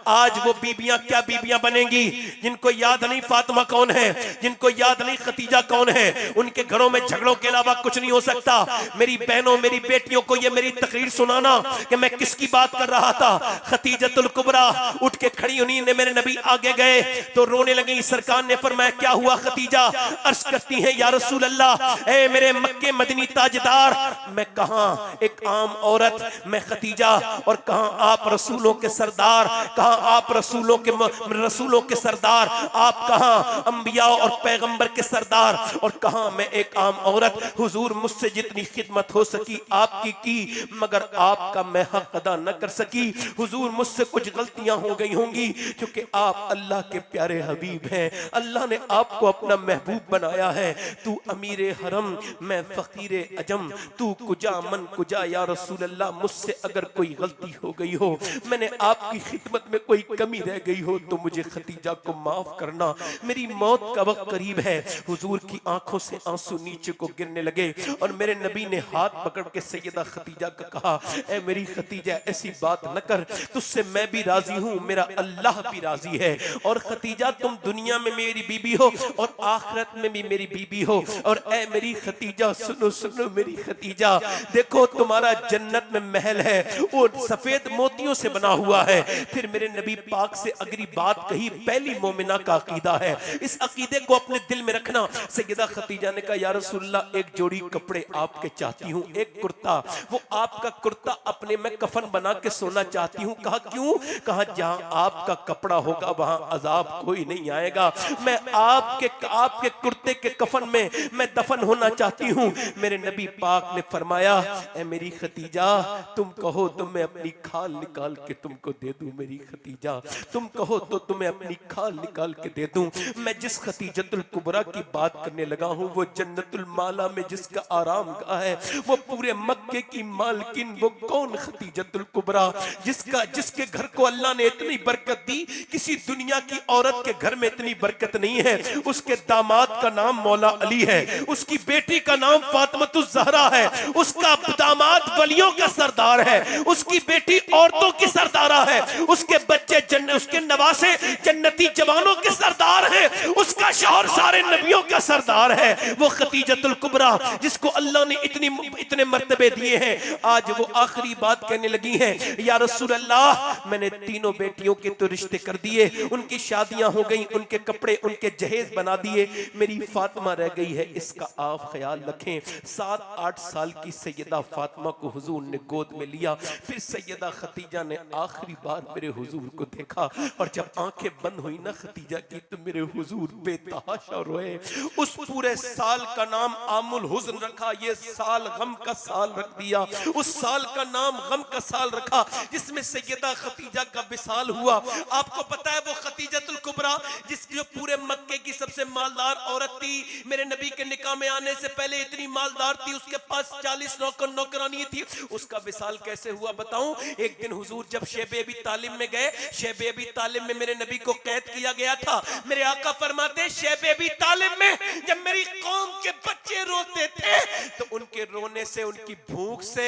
Speaker 1: आज वो बीबियां क्या बीबियां बनेंगी जिनको याद नहीं फातिमा कौन है, जिनको याद नहीं खतीजा कौन है। उनके घरों में झगड़ों के अलावा कुछ नहीं हो सकता। मेरी बहनों, मेरी बेटियों को ये मेरी तकरीर सुनाना कि मैं किसकी बात कर रहा था। खतीजतुल कुबरा उठ के खड़ी हुई ने, मेरे नबी आगे गए तो रोने लगी। सरकार ने फरमाया क्या हुआ खतीजा? अर्ज करती है, या रसूल अल्लाह, ए मेरे मक्के मदनी ताजदार, मैं कहां एक आम औरत, मैं खतीजा, और कहां आप रसूलों के सरदार, कहां आप रसूलों के सरदार, आप कहां अंबिया और पैगंबर के सरदार, और कहां मैं एक आम औरत। हुजूर मुझसे जितनी खिदमत हो सकी आपकी की, मगर आपका मैं हक अदा न कर सकी। हुजूर मुझसे कुछ गलतियां हो गई होंगी, क्योंकि आप अल्लाह के प्यारे हबीब हैं, अल्लाह ने आपको अपना महबूब बनाया है। तू अमीरे हरम, मैं फकीरे अजम, तू कुजा मन कुजा। या रसूल अल्लाह मुझसे अगर कोई गलती हो गई हो, मैंने आपकी खिदमत में कोई कमी रह गई हो, तो मुझे खतीजा को माफ करना, मेरी मौत का वक्त करीब है। हुजूर की आंखों से आंसू नीचे को गिरने लगे और मेरे नबी ने हाथ पकड़ के सैयदा खतीजा का कहा, ऐ मेरी खतीजा ऐसी बात न कर, तुझसे मैं भी राजी हूं, मेरा अल्लाह भी राजी है। और खतीजा तुम दुनिया में मेरी बीबी हो और आखिरत में भी मेरी बीबी हो। और ऐ मेरी खतीजा सुनो सुनो मेरी खतीजा, देखो तुम्हारा जन्नत में महल है, वो सफेद मोतियों से बना हुआ है। फिर मेरे नबी पाक से अगली बात कही, पहली मोमिना का अकीदा है, इस अकीदे को अपने दिल में रखना। सैयदा खतीजा ने कहा, या रसूलल्लाह एक जोड़ी कपड़े आपके चाहती हूँ, एक कुर्ता, वो आपका कुर्ता अपने में कफन बना के सोना चाहती हूँ। कहा क्यों? कहा जहां आपका कपड़ा होगा वहां अजाब कोई नहीं आएगा। मैं आपके कुर्ते के कफन में मैं दफन होना चाहती हूँ। मेरे नबी पाक ने फरमाया, ऐ मेरी खतीजा तुम कहो तो मैं अपनी खाल निकाल के तुमको दे दूं। मेरी खतीजा तुम कहो तो तुम्हें अपनी खाल निकाल के दे दूं। मैं जिस खतीजतुल कुबरा की बात करने लगा हूँ, वो जन्नतुल माला में जिसका आराम गाह है, वो पूरे मक्के की मालकिन, वो कौन? खतीजतुल कुबरा, जिसके घर को अल्लाह ने इतनी बरकत दी, किसी दुनिया की औरत के घर में इतनी बरकत नहीं है। उसके दामाद का नाम मौला अली है, उसकी बेटी का नाम फातिमा तुज ज़हरा है, उसका दामाद वलियों का सरदार है, उसकी बेटी औरतों की सरदारा है, उसके बच्चे उसके नवासे जन्नत जन्नती जवानों के सरदार हैं, उसका शौहर सारे नबियों का सरदार है, वो खतीजतुल कुबरा जिसको अल्लाह ने इतने मर्तबे दिए हैं। आज वो आखिरी बात कहने लगी हैं, या रसूल अल्लाह मैंने तीनों बेटियों के तो रिश्ते कर दिए, उनकी शादियां हो गई, उनके कपड़े उनके जहेज बना दिए, मेरी फातिमा रह गई है, इसका आप ख्याल रखें। 7-8 साल की सैयदा फातिमा को हुजूर ने गोद में लिया। फिर सैयदा खतीजा ने आखिरी बार मेरे हुजूर को देखा और जब आंखें बंद हुई ना खतीजा की तो मेरे हुजूर बेतहाशा रोए। उस पूरे साल का नाम आमुल हुज़्न रखा, ये साल गम का साल रख दिया। उस साल का नाम गम का साल रखा जिसमें सैयदा खतीजा का विसाल हुआ। आपको पता है वो खतीजतुल कुबरा जिसकी पूरे मक्के की सबसे मालदार औरत थी, मेरे नबी के निकाह में आने से पहले इतनी मालदार थी, उसके पास 40 नौकर नौकरानी थी। उसका विसाल कैसे हुआ बताऊं? एक दिन हुजूर जब शेबे अबी तालिब में गए, शेबे अबी तालिब में मेरे नबी को कैद किया गया था। मेरे आका फरमाते शेबे अबी तालिब में जब मेरी कौम के बच्चे रोते थे तो उनके रोने से, उनकी भूख से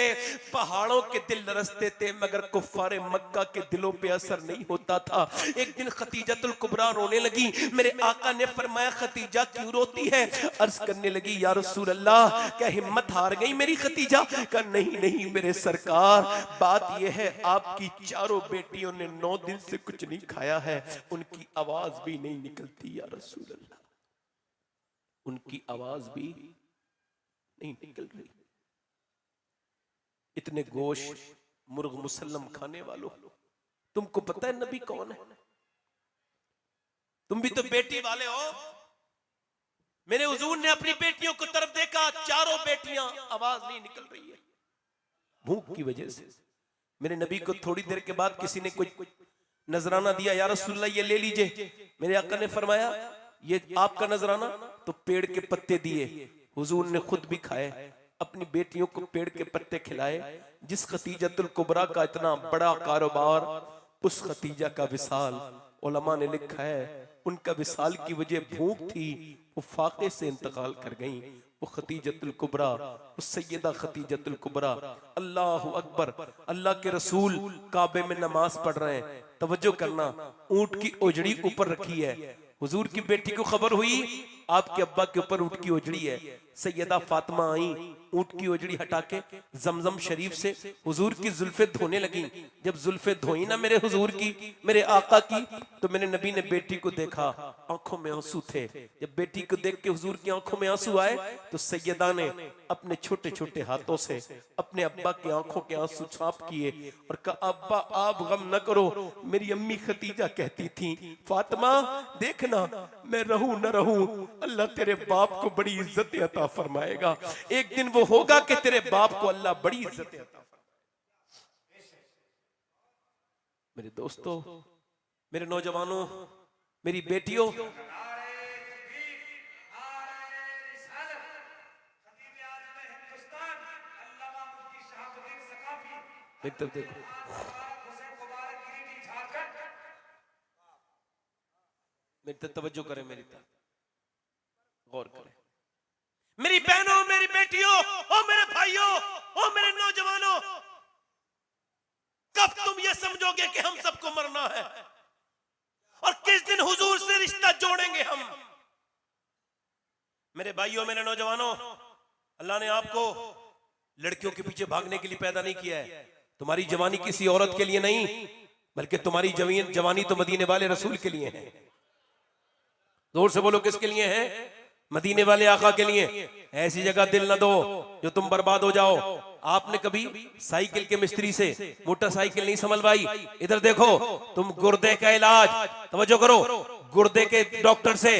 Speaker 1: पहाड़ों के दिल लरसते थे, मगर कुफ्फारे मक्का के दिलों पे असर नहीं होता था। एक दिन खतीजतुल कुबरा रोने लगी। मेरे आका ने फरमाया खतीजा क्यों रोती है? अर्ज करने लगी या रसूल अल्लाह क्या हिम्मत हार गई मेरी खतीजा? कहा नहीं नहीं मेरे सरकार, बात यह है आपकी चारों बेटियों ने 9 दिन से कुछ नहीं खाया है, उनकी आवाज भी नहीं निकलती या रसूल अल्लाह, उनकी आवाज भी नहीं निकल रही। इतने गोश्त मुर्ग मुसल्लम खाने वालों, तुमको पता है नबी कौन है? तुम भी तो बेटी वाले हो। मेरे हुजूर ने अपनी बेटियों को तरफ देखा, चारों बेटियां आवाज नहीं निकल रही है भूख की वजह से। मेरे नबी को थोड़ी देर के बाद किसी ने कुछ नजराना दिया, या रसूलल्लाह ये ले लीजिए। मेरे आका ने फरमाया ये आपका नजराना, तो पेड़ के पत्ते दिए। हुजूर ने खुद भी खाए, अपनी बेटियों को पेड़ के पत्ते खिलाए। जिस खतीजतुल कुबरा का इतना बड़ा कारोबार, उस खतीजा का विसाल उलमा ने लिखा है उनका विसाल की वजह भूख थी, वो फाके से इंतकाल कर गई। वो खतीजतुल कुबरा, वो सैयदा खतीजतुल कुबरा। अल्लाहु अकबर। अल्लाह के रसूल काबे में नमाज पढ़ रहे हैं, तवज्जो करना, ऊंट की ओजड़ी ऊपर रखी है। हुजूर की बेटी को खबर हुई आपके अब्बा के ऊपर ऊंट की ओजड़ी है। सैयदा फातिमा आई, ऊंट की ओजड़ी हटा के जमजम शरीफ से हुजूर की जुल्फे धोने लगी। जब जुल्फे धोई ना मेरे हुजूर की, मेरे आका की, तो मेरे नबी ने बेटी को देखा, आंखों में आंसू थे। जब बेटी को देख के हुजूर की आंखों में आंसू आए तो सैयदा ने अपने छोटे छोटे हाथों से अपने अब्बा की आंखों के आंसू छाप किए और कहा अब्बा आप गम न करो, मेरी अम्मी खतीजा कहती थी फातिमा देखना मैं रहूं न रहूं, अल्लाह तेरे बाप को बड़ी इज्जत अता फरमाएगा। एक दिन वो होगा कि तेरे बाप को अल्लाह बड़ी इज्जत अता फरमाएगा। मेरे दोस्तों, मेरे नौजवानों, मेरी बेटियों, देखो मेरी तरफ तवज्जो करें, मेरी तरफ गौर करें। मेरी बहनों, मेरी बेटियों, ओ मेरे भाइयों, ओ मेरे नौजवानों, कब तुम ये समझोगे कि हम सबको मरना है और किस दिन हुजूर से रिश्ता जोड़ेंगे हम? मेरे भाइयों, मेरे नौजवानों, अल्लाह ने आपको लड़कियों के पीछे भागने के लिए पैदा नहीं किया है। तुम्हारी जवानी किसी औरत के लिए नहीं, बल्कि तुम्हारी जवानी तो मदीने वाले रसूल के लिए है। जोर से बोलो किसके लिए है? मदीने वाले आका के लिए। ऐसी जगह दिल न दो जो तुम बर्बाद हो जाओ। आपने कभी साइकिल के मिस्त्री से मोटरसाइकिल नहीं संभलवाई? इधर देखो, तुम गुर्दे का इलाज, तवज्जो करो, गुर्दे के डॉक्टर से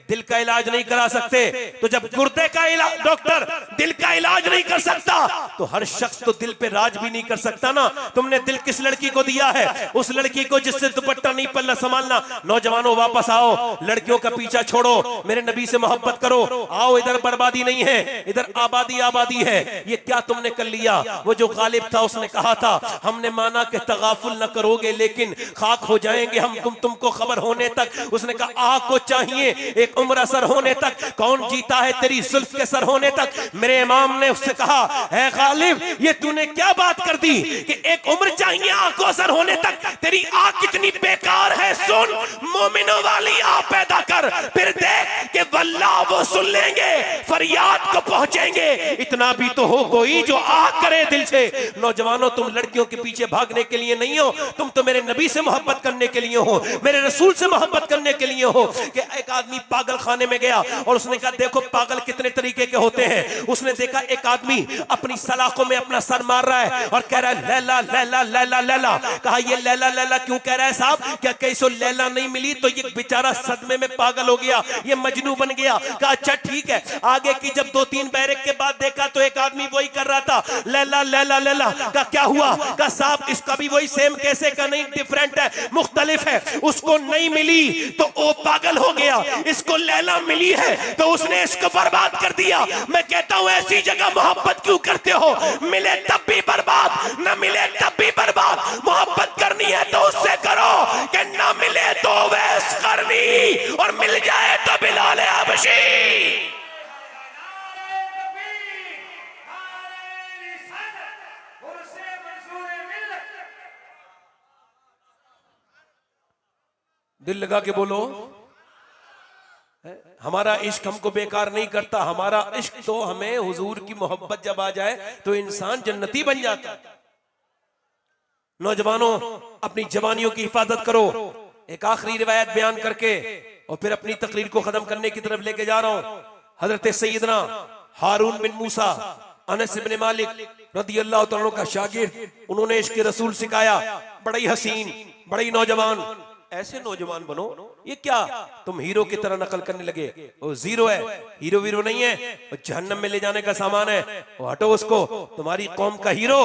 Speaker 1: दिल का इलाज नहीं करा सकते, तो जब गुर्दे का डॉक्टर दिल का इलाज नहीं कर सकता तो हर शख्स तो दिल पे राज भी नहीं कर सकता ना। तुमने दिल किस लड़की को दिया है? उस लड़की को जिससे दुपट्टा नहीं पल्ला संभालना। नौजवानों वापस आओ, लड़कियों का पीछा छोड़ो, मेरे नबी से मोहब्बत करो। आओ, इधर बर्बादी नहीं है, इधर आबादी आबादी है। ये क्या तुमने कर लिया? वो जो गालिब था उसने कहा था हमने माना कि तगाफुल न करोगे लेकिन खाक हो जाएंगे हम तुमको खबर होने तक। उसने कहा आग को चाहिए एक उम्र असर होने तक, कौन जीता है तेरी जुल्फ के सर होने तक। मेरे इमाम ने उससे कहा, है गालिब ये तूने क्या बात कर दी कि एक उम्र चाहिए आंख को असर होने तक, तेरी आंख कितनी बेकार है। सुन, मोमिनों वाली आंख पैदा कर, फिर देख कि वल्लाह वो सुन लेंगे, फरियाद को पहुंचेंगे। इतना भी तो हो कोई जो आग करे दिल से। नौजवानों, तुम लड़कियों के पीछे भागने के लिए नहीं हो, तुम तो मेरे नबी से मोहब्बत करने के लिए हो, मेरे रसूल से मोहब्बत करने के लिए हो। कि एक आदमी पागल खाने में गया और उसने कहा, देखो पागल कितने तरीके के होते हैं। उसने देखा एक आदमी अपनी सलाखों में अपना सर मार रहा है और कह रहा है लैला लैला लैला लैला। कहा, ये लैला लैला क्यों कह रहा है साहब? क्या कैसो लैला नहीं मिली तो ये बेचारा सदमे में पागल हो गया, ये मजनू बन गया। कहा, अच्छा ठीक है। आगे की जब 2-3 बैरक के बाद देखा तो एक आदमी वही कर रहा था, लैला लैला लैला। का क्या हुआ? का साहब इसका भी वही सेम। कैसे का? नहीं, डिफरेंट है, मुख्तलिफ है। उसको नहीं मिली तो वो पागल हो गया, इसको लैला मिली है तो उसने इसको बर्बाद कर दिया। मैं कहता हूं ऐसी जगह मोहब्बत क्यों करते हो? मिले तब भी बर्बाद, न मिले तब भी बर्बाद। मोहब्बत करनी है तो उससे करो कि न मिले तो वैस करनी, और मिल जाए तो बिलाल हबशी। दिल लगा के बोलो, हमारा इश्क हमको बेकार नहीं करता। हमारा इश्क तो हमें हुजूर की मोहब्बत जब आ जाए तो इंसान जन्नती बन जाता। नौजवानों, अपनी जवानियों की हिफाजत करो। एक आखिरी रिवायत बयान करके और फिर अपनी तकरीर को खत्म करने की तरफ लेके जा रहा हूं। हजरत सैयदना हारून बिन मूसा अनस इब्न मालिक रदियल्लाहु तआला का शागिर्द, उन्होंने इश्क रसूल सिखाया। बड़ा ही हसीन, बड़ा ही नौजवान, ऐसे नौजवान बनो। ये क्या तुम हीरो की तरह नकल करने लगे? वो जीरो है, हीरो वीरो नहीं है, वो जहन्नम में ले जाने का सामान है। वो हटो उसको। तुम्हारी कौम का हीरो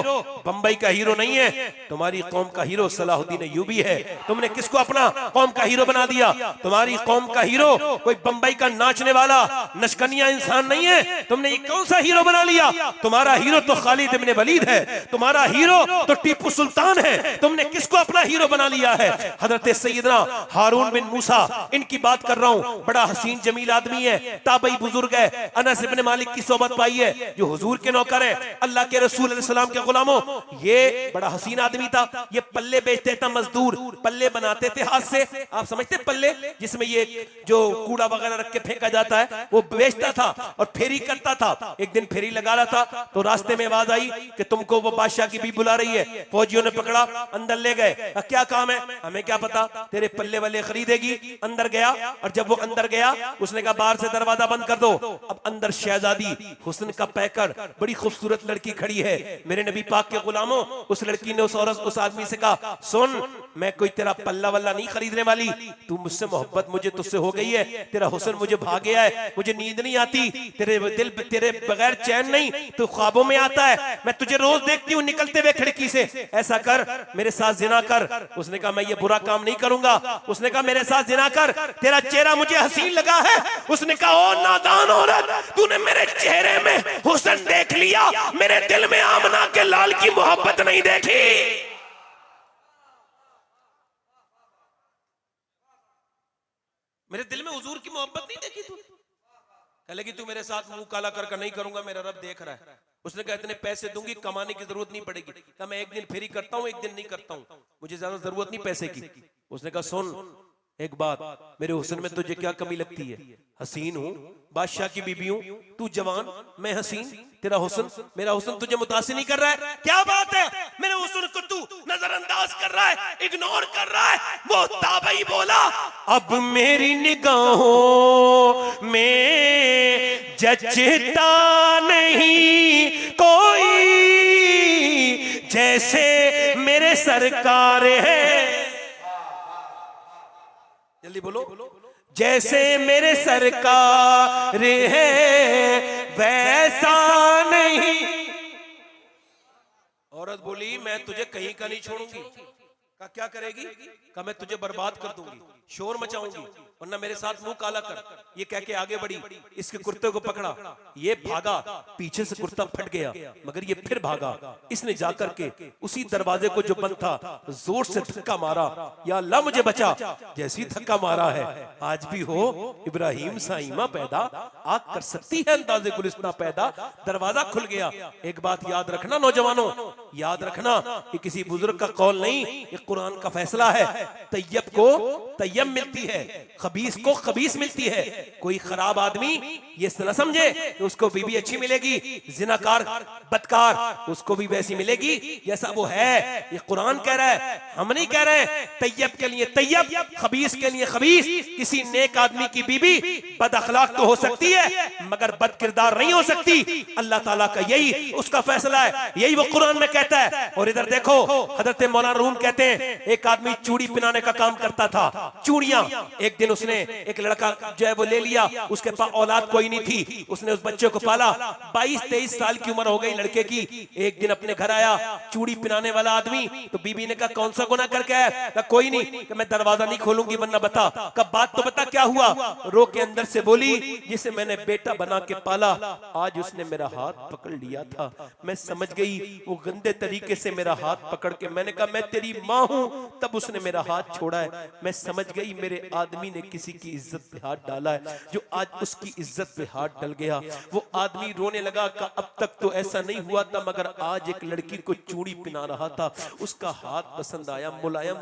Speaker 1: बंबई का हीरो नहीं है, तुम्हारी कौम का हीरो सलाहुद्दीन अय्यूबी है। तुमने किसको अपना कौम का हीरो बना दिया? तुम्हारी कौम का हीरो कोई बंबई का नाचने वाला नशकनिया इंसान नहीं है। तुमने ये कौन सा हीरो बना लिया? तुम्हारा हीरो तो खालिद इब्न वलीद है, तुम्हारा हीरो तो टीपू सुल्तान है। तुमने किसको अपना हीरो बना लिया है? हजरत सैयदना हारून बिन मूसा, इनकी बात कर रहा हूं। बड़ा हसीन जमील आदमी है, ताबई बुजुर्ग है, अनस इब्न मालिक की सोबत पाई है, जो हुजूर के नौकर है, अल्लाह के रसूल अलैहि सलाम के गुलामों। ये बड़ा हसीन आदमी था। ये पल्ले बेचते था, मजदूर पल्ले बनाते थे हाथ से। आप समझते पल्ले, जिसमें ये जो कूड़ा वगैरह रख के फेंका जाता है, वो बेचता था और फेरी करता था। एक दिन फेरी लगा रहा था तो रास्ते में आवाज आई कि तुमको वो बादशाह की भी बुला रही है। फौजियों ने पकड़ा, अंदर ले गए। क्या काम है? हमें क्या पता, तेरे पल्ले वाले खरीदेगी। अंदर गया और जब वो अंदर गया उसने कहा बाहर से दरवाजा बंद कर दो। अब अंदर शहजादी हुस्न का पैकर, बड़ी खूबसूरत लड़की खड़ी है। मेरे नबी पाक के गुलामों, उस लड़की ने उस आदमी से कहा, सुन, मैं कोई तेरा पल्ला वल्ला नहीं खरीदने वाली, तू मुझसे मोहब्बत मुझे तुझसे हो गई है, तेरा हुस्न मुझे भा गया है, मुझे नींद नहीं आती, तेरे दिल तेरे बगैर चैन नहीं, तू ख्वाबों में आता है, मैं तुझे रोज देखती हूँ निकलते हुए खिड़की से, ऐसा कर मेरे साथ जिना कर। उसने कहा मैं ये बुरा काम नहीं करूंगा। उसने कहा मेरे साथ जिना कर, तेरा चेहरा मुझे हसीन लगा है। उसने कहा ओ नादान औरत, तूने मेरे चेहरे में हुस्न देख लिया, मेरे दिल में आमना के लाल की मोहब्बत नहीं देखी। मेरे दिल में हुजूर की मोहब्बत नहीं देखी तू? कह लगी तू मेरे साथ मुंह काला कर नहीं करूंगा, मेरा रब देख रहा है। उसने कहा इतने पैसे दूंगी, कमाने की जरूरत नहीं पड़ेगी। कहा मैं एक दिन फेरी करता हूं, एक दिन नहीं करता हूं, मुझे ज्यादा जरूरत नहीं पैसे की। उसने कहा सुन एक बात, मेरे हुस्न में तुझे क्या कमी लगती है? हसीन हूं, बादशाह की बीबी हूं, तू जवान, मैं हसीन, तेरा हुस्न, मेरा हुस्न तुझे मुतासिर नहीं कर रहा है? क्या बात है, मेरे हुस्न को तू नजरअंदाज कर रहा है, इग्नोर कर रहा है। वो ताबई बोला, अब मेरी निगाहों में जचता नहीं कोई, जैसे मेरे सरकार है। जल्दी बोलो, जैसे मेरे सरकार है वैसा नहीं। औरत बोली मैं तुझे कहीं का नहीं छोड़ूंगी, का क्या करेगी? का मैं तुझे बर्बाद कर दूंगी, शोर मचाऊंगी, वरना मेरे साथ मुंह काला कर। ये कह के आगे बढ़ी, इसके कुर्ते को पकड़ा, ये भागा, पीछे से कुर्ता फट गया, मगर ये फिर भागा। इसने जाकर के उसी दरवाजे को जो बंद था जोर से धक्का मारा, या अल्लाह मुझे बचा। जैसी धक्का मारा है, आज भी हो इब्राहिम साइमा पैदा, आग कर सकती है अंदाजे गुलिस्तां पैदा। दरवाजा खुल गया। एक बात याद रखना नौजवानों, याद रखना, ये किसी बुजुर्ग का कौल नहीं, ये कुरान का फैसला है। तैयब को तैयब मिलती है, खबीस को खबीस मिलती है। कोई खराब आदमी ये न समझे कि उसको बीवी अच्छी मिलेगी, जिनाकार बदकार उसको भी वैसी मिलेगी जैसा वो है। ये कुरान कह रहा है, हम नहीं कह रहे। तैयब के लिए तैयब, खबीस के लिए खबीस। किसी नेक आदमी की बीवी बद अखलाक तो हो सकती है, मगर बद किरदार नहीं हो सकती। अल्लाह ताला का यही उसका फैसला है, यही वो कुरान में कहता है। और इधर देखो, हजरत मौलाना रूम कहते हैं, एक आदमी चूड़ी पिनाने का काम करता था, चूड़ियां। एक दिन उसने एक लड़का जो है वो ले लिया, उसके पास औलाद कोई नहीं थी, उसने उस बच्चे को पाला। 22-23 साल की उम्र हो गई लड़के की। एक दिन अपने घर आया चूड़ी पिनाने वाला आदमी, तो बीबी ने कहा कौन सा गुनाह करके आया? कहा कोई नहीं, कि मैं दरवाजा नहीं खोलूंगी वरना बता। कब बात तो बता क्या हुआ? रो के अंदर से बोली, जिसे मैंने बेटा बना के पाला, आज उसने मेरा हाथ पकड़ लिया था। मैं समझ गई वो गंदे तरीके से मेरा हाथ पकड़ के, मैंने कहा मैं तेरी माँ हूं, तब उसने मेरा हाथ छोड़ा है। मैं समझ गई मेरे आदमी ने किसी की इज्जत पे हाथ डाला है, जो आज उसकी इज्जत पे हाथ डल गया। वो आदमी रोने लगा कि अब तक तो ऐसा नहीं हुआ था, मगर आज एक लड़की को चूड़ी पिना रहा था, उसका हाथ पसंद आया, मुलायम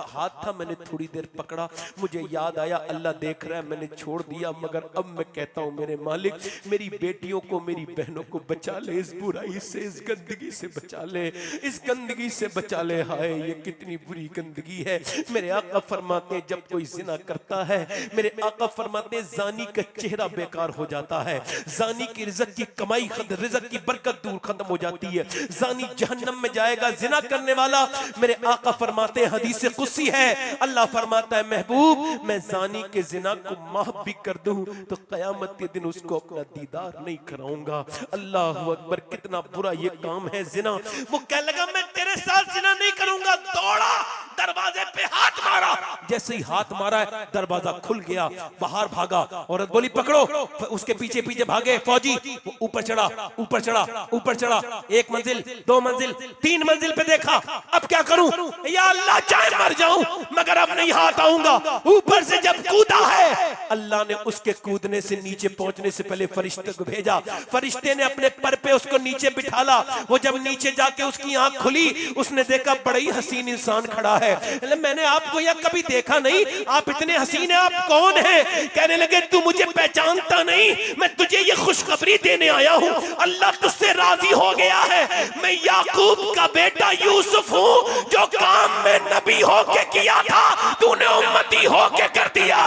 Speaker 1: हाथ था, मैंने थोड़ी देर पकड़ा, मुझे याद आया अल्लाह देख रहा है, मैंने छोड़ दिया। मगर अब मैं कहता हूं मेरे मालिक, मेरी बेटियों को, मेरी बहनों को बचा ले, इस बुराई से, इस गंदगी से बचा ले, इस गंदगी से बचा ले। हाय ये कितनी बुरी गंदगी है। मेरे आका फरमाते हैं, जब कोई जिना करता है, मेरे आका फरमाते हैं जानी का चेहरा बेकार हो जाता है, जानी की रिज़्क़ की कमाई, रिज़्क़ की बरकत दूर खत्म हो जाती है, जानी जहन्नम में जाएगा। जिना करने वाला, मेरे आका फरमाते हैं, हदीस कुदसी है, अल्लाह फरमाता है महबूब मैं जानी के जिना को माफ भी कर दूं तो कयामत के दिन उसको अपना दीदार नहीं कराऊंगा। अल्लाह अकबर, कितना बुरा ये काम है जिना। वो कह लगा मैं तेरे साथ जिना नहीं करूंगा, दौड़ा, दरवाजे पे हाथ मारा, जैसे ही हाथ मारा है दरवाजा खुल गया, बाहर भागा। औरत बोली पकड़ो, उसके पीछे पीछे भागे फौजी। वो ऊपर चढ़ा, ऊपर चढ़ा, ऊपर चढ़ा, 1 मंजिल, 2 मंजिल, 3 मंजिल पे देखा, अब क्या करूं? या अल्लाह चाहे मर जाऊं मगर अब नहीं हाथ आऊंगा। ऊपर से जब कूदा है, अल्लाह ने उसके कूदने से नीचे पहुंचने से पहले फरिश्ते को भेजा। फरिश्ते ने अपने पर पे उसको नीचे बिठाला। वो जब नीचे जाके उसकी आंख खुली, उसने देखा बड़ा ही हसीन इंसान खड़ा है। मैंने आपको यह कभी देखा नहीं, आप इतने हसीन हैं, आप कौन हैं? कहने लगे तू मुझे पहचानता नहीं, मैं तुझे ये खुशखबरी देने आया हूं, अल्लाह तुझसे राजी हो गया है। मैं याकूब का बेटा यूसुफ हूं, जो काम में नबी होके किया था तूने उम्मती होके कर दिया।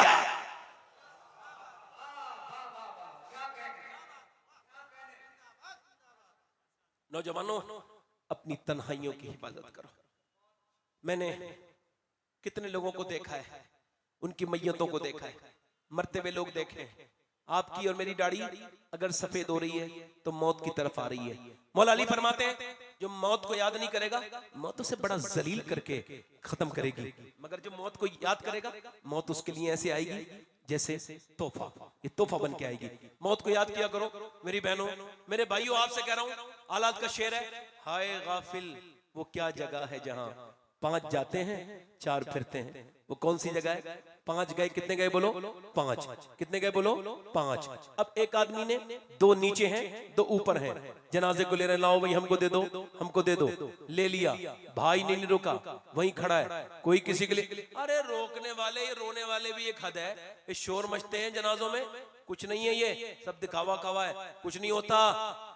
Speaker 1: नौजवानों, अपनी तन्हाइयों की हिफाजत करो। मैंने कितने लोगों को देखा है, उनकी मैयतों को देखा है, मरते हुए लोग देखे हैं। आपकी और मेरी दाढ़ी अगर सफेद हो रही है तो मौत की तरफ आ रही है। मौला अली फरमाते हैं, जो मौत को याद नहीं करेगा मौत उसे बड़ा जलील करके खत्म करेगी, मगर जो मौत को याद करेगा मौत उसके लिए ऐसे आएगी जैसे तोहफा, ये तोहफा बन के आएगी। मौत को याद किया करो मेरी बहनों, मेरे भाइयों, आपसे कह रहा हूं, औलाद का शेर है, हाय गाफिल वो क्या जगह है जहां 5 जाते हैं 4 फिरते हैं। वो कौन सी जगह है? 5 गए, कितने गए बोलो? 5। कितने गए बोलो? 5। अब एक आदमी ने 2 नीचे हैं, 2 ऊपर हैं, जनाजे को ले रहे, लाओ भाई हमको दे दो, हमको दे दो। ले लिया, भाई ने नहीं रोका, वहीं खड़ा है। कोई किसी के लिए, अरे रोकने वाले, ये रोने वाले भी एक हद है, ये शोर मचते हैं जनाजों में, कुछ नहीं है, ये सब दिखावा कवा है, कुछ नहीं होता।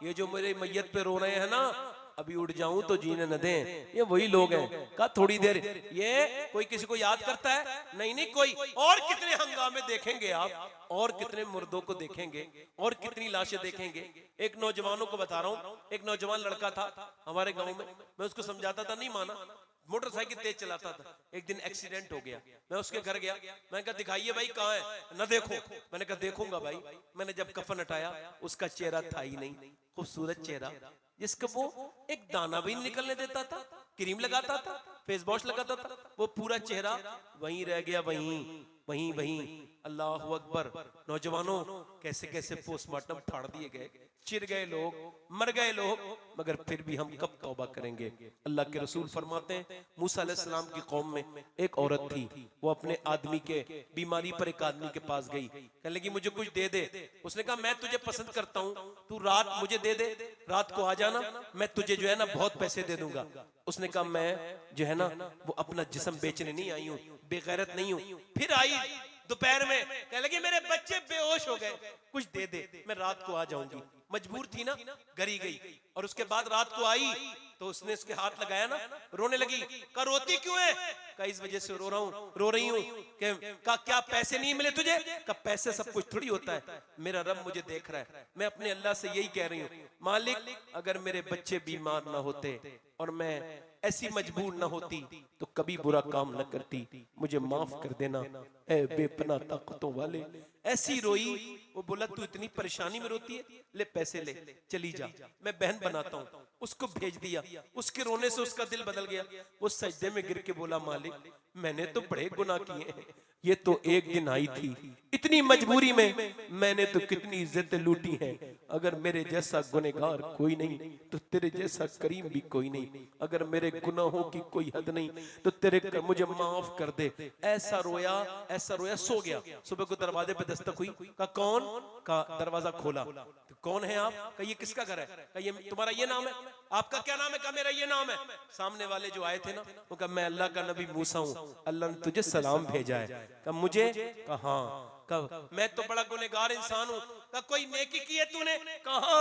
Speaker 1: ये जो मेरे मैयत पे रो रहे हैं ना, अभी उठ जाऊं तो जीने न दें, ये वही लोग हैं। कहा थोड़ी देर, ये कोई किसी को याद करता है? नहीं नहीं कोई। और कितने हंगामे देखेंगे आप, और कितने मुर्दों को देखेंगे, और कितनी लाशें देखेंगे। एक नौजवानों को बता रहा हूं, एक नौजवान लड़का था हमारे गांव में, मैं उसको समझाता था, नहीं माना। मोटरसाइकिल तेज चलाता था। एक दिन एक्सीडेंट हो गया, मैं उसके घर गया, मैंने कहा दिखाइए भाई कहाँ है, ना देखो। मैंने कहा देखूंगा भाई। मैंने जब कफन हटाया उसका चेहरा था ही नहीं, खूबसूरत चेहरा जिसका वो एक दाना भी नहीं निकलने देता था, क्रीम लगाता था, फेस वॉश लगाता था, वो पूरा चेहरा वहीं रह गया, वहीं वहीं वहीं। अल्लाह अकबर। नौजवानों, कैसे कैसे पोस्टमार्टम फाड़ दिए गए, चिर गए लोग, मर गए लोग, मगर फिर भी हम कब तौबा करेंगे। अल्लाह के रसूल फरमाते हैं मूसा अलैहिस्सलाम की कौम में एक औरत थी, वो अपने आदमी के बीमारी पर एक आदमी के पास गई, कहने लगी मुझे कुछ दे दे। उसने कहा मैं तुझे पसंद करता हूँ, तू रात मुझे दे दे, रात को आ जाना, मैं तुझे जो है ना बहुत पैसे दे दूंगा। उसने कहा मैं जो है ना वो अपना जिस्म बेचने नहीं आई हूँ, बेगैरत नहीं हूँ। फिर आई दोपहर में, कहने लगी मेरे बच्चे बेहोश हो गए, कुछ दे दे, मैं रात को आ जाऊंगी। मजबूर थी ना, गरी गई। और उसके बाद रात को आई तो उसने इसके हाथ लगाया ना, रोने लगी। कहा रोती क्यों है? कहा इस वजह से रो रहा हूँ, रो रही हूँ। कहा क्या पैसे नहीं मिले तुझे? कहा पैसे सब कुछ थोड़ी होता है, मेरा रब मुझे देख रहा है, मैं अपने अल्लाह से यही कह रही हूँ, मालिक अगर मेरे बच्चे बीमार ना होते और मैं ऐसी मजबूर ना होती तो कभी बुरा काम न करती, मुझे माफ कर देना ए बेपनाह ताकतों वाले। ऐसी रोई। वो बोला तू इतनी परेशानी में रोती है, ले पैसे ले, चली जा, मैं बहन बनाता हूँ। उसको भेज दिया। उसके रोने से उसका दिल बदल गया। वो सजदे में गिर के बोला मालिक मैंने तो बड़े गुनाह किए हैं, ये तो एक दिन आई थी, इतनी मजबूरी में मैंने तो कितनी इज्जतें लूटी हैं। अगर मेरे जैसा गुनहगार कोई नहीं तो तेरे जैसा करीम भी कोई नहीं। अगर मेरे गुनाहों की कोई हद नहीं तो तेरे मुझे माफ कर दे। ऐसा रोया, ऐसा रोया, सो गया। सुबह को दरवाजे पे दस्तक हुई। कहा कौन? कहा दरवाजा खोला। तो कौन है आप? कहा ये किसका घर है? कहा ये तुम्हारा ये नाम है? आपका क्या नाम है? कहा मेरा ये नाम है। सामने वाले जो आए थे ना, वो कहा मैं अल्लाह का नबी मूसा हूँ, अल्लाह ने तुझे सलाम भेजा है। कहा मुझे? कहा हाँ। कहा मैं तो बड़ा गुनहगार इंसान हूँ। कहा कोई नेकी की है तूने? कहा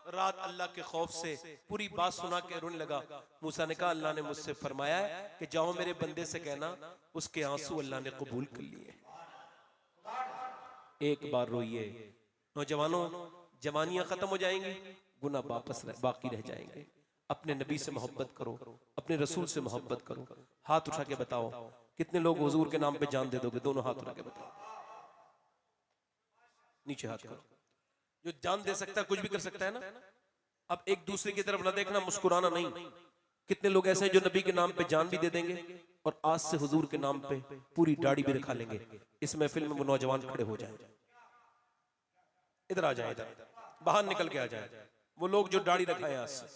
Speaker 1: रात अल्लाह के खौफ से पूरी बात सुना के रोने लगा। मूसा ने कहा अल्लाह ने मुझसे फरमाया है कि जाओ मेरे बंदे से कहना उसके आंसू अल्लाह ने कबूल कर लिए। एक बार रोइए। नौजवानों, जवानियां खत्म हो जाएंगी, गुनाह बाकी रह जाएंगे। अपने नबी से मोहब्बत करो, अपने रसूल से मोहब्बत करो। हाथ उठा के बताओ कितने लोग हुजूर के नाम पे जान दे दोगे? दोनों हाथ उठा के बताओ, नीचे हाथ करो। जो जान दे सकता है कुछ भी कर सकता है ना। अब एक दूसरे की तरफ ना देखना, मुस्कुराना नहीं। कितने लोग ऐसे हैं जो नबी के नाम पे जान भी दे देंगे और आज से हुजूर के नाम पे पूरी दाढ़ी भी रखा लेंगे। इस महफिल में वो नौजवान खड़े हो जाए, इधर आ जाए, इधर बाहर निकल के आ जाए। वो लोग जो दाढ़ी रखाए, आज से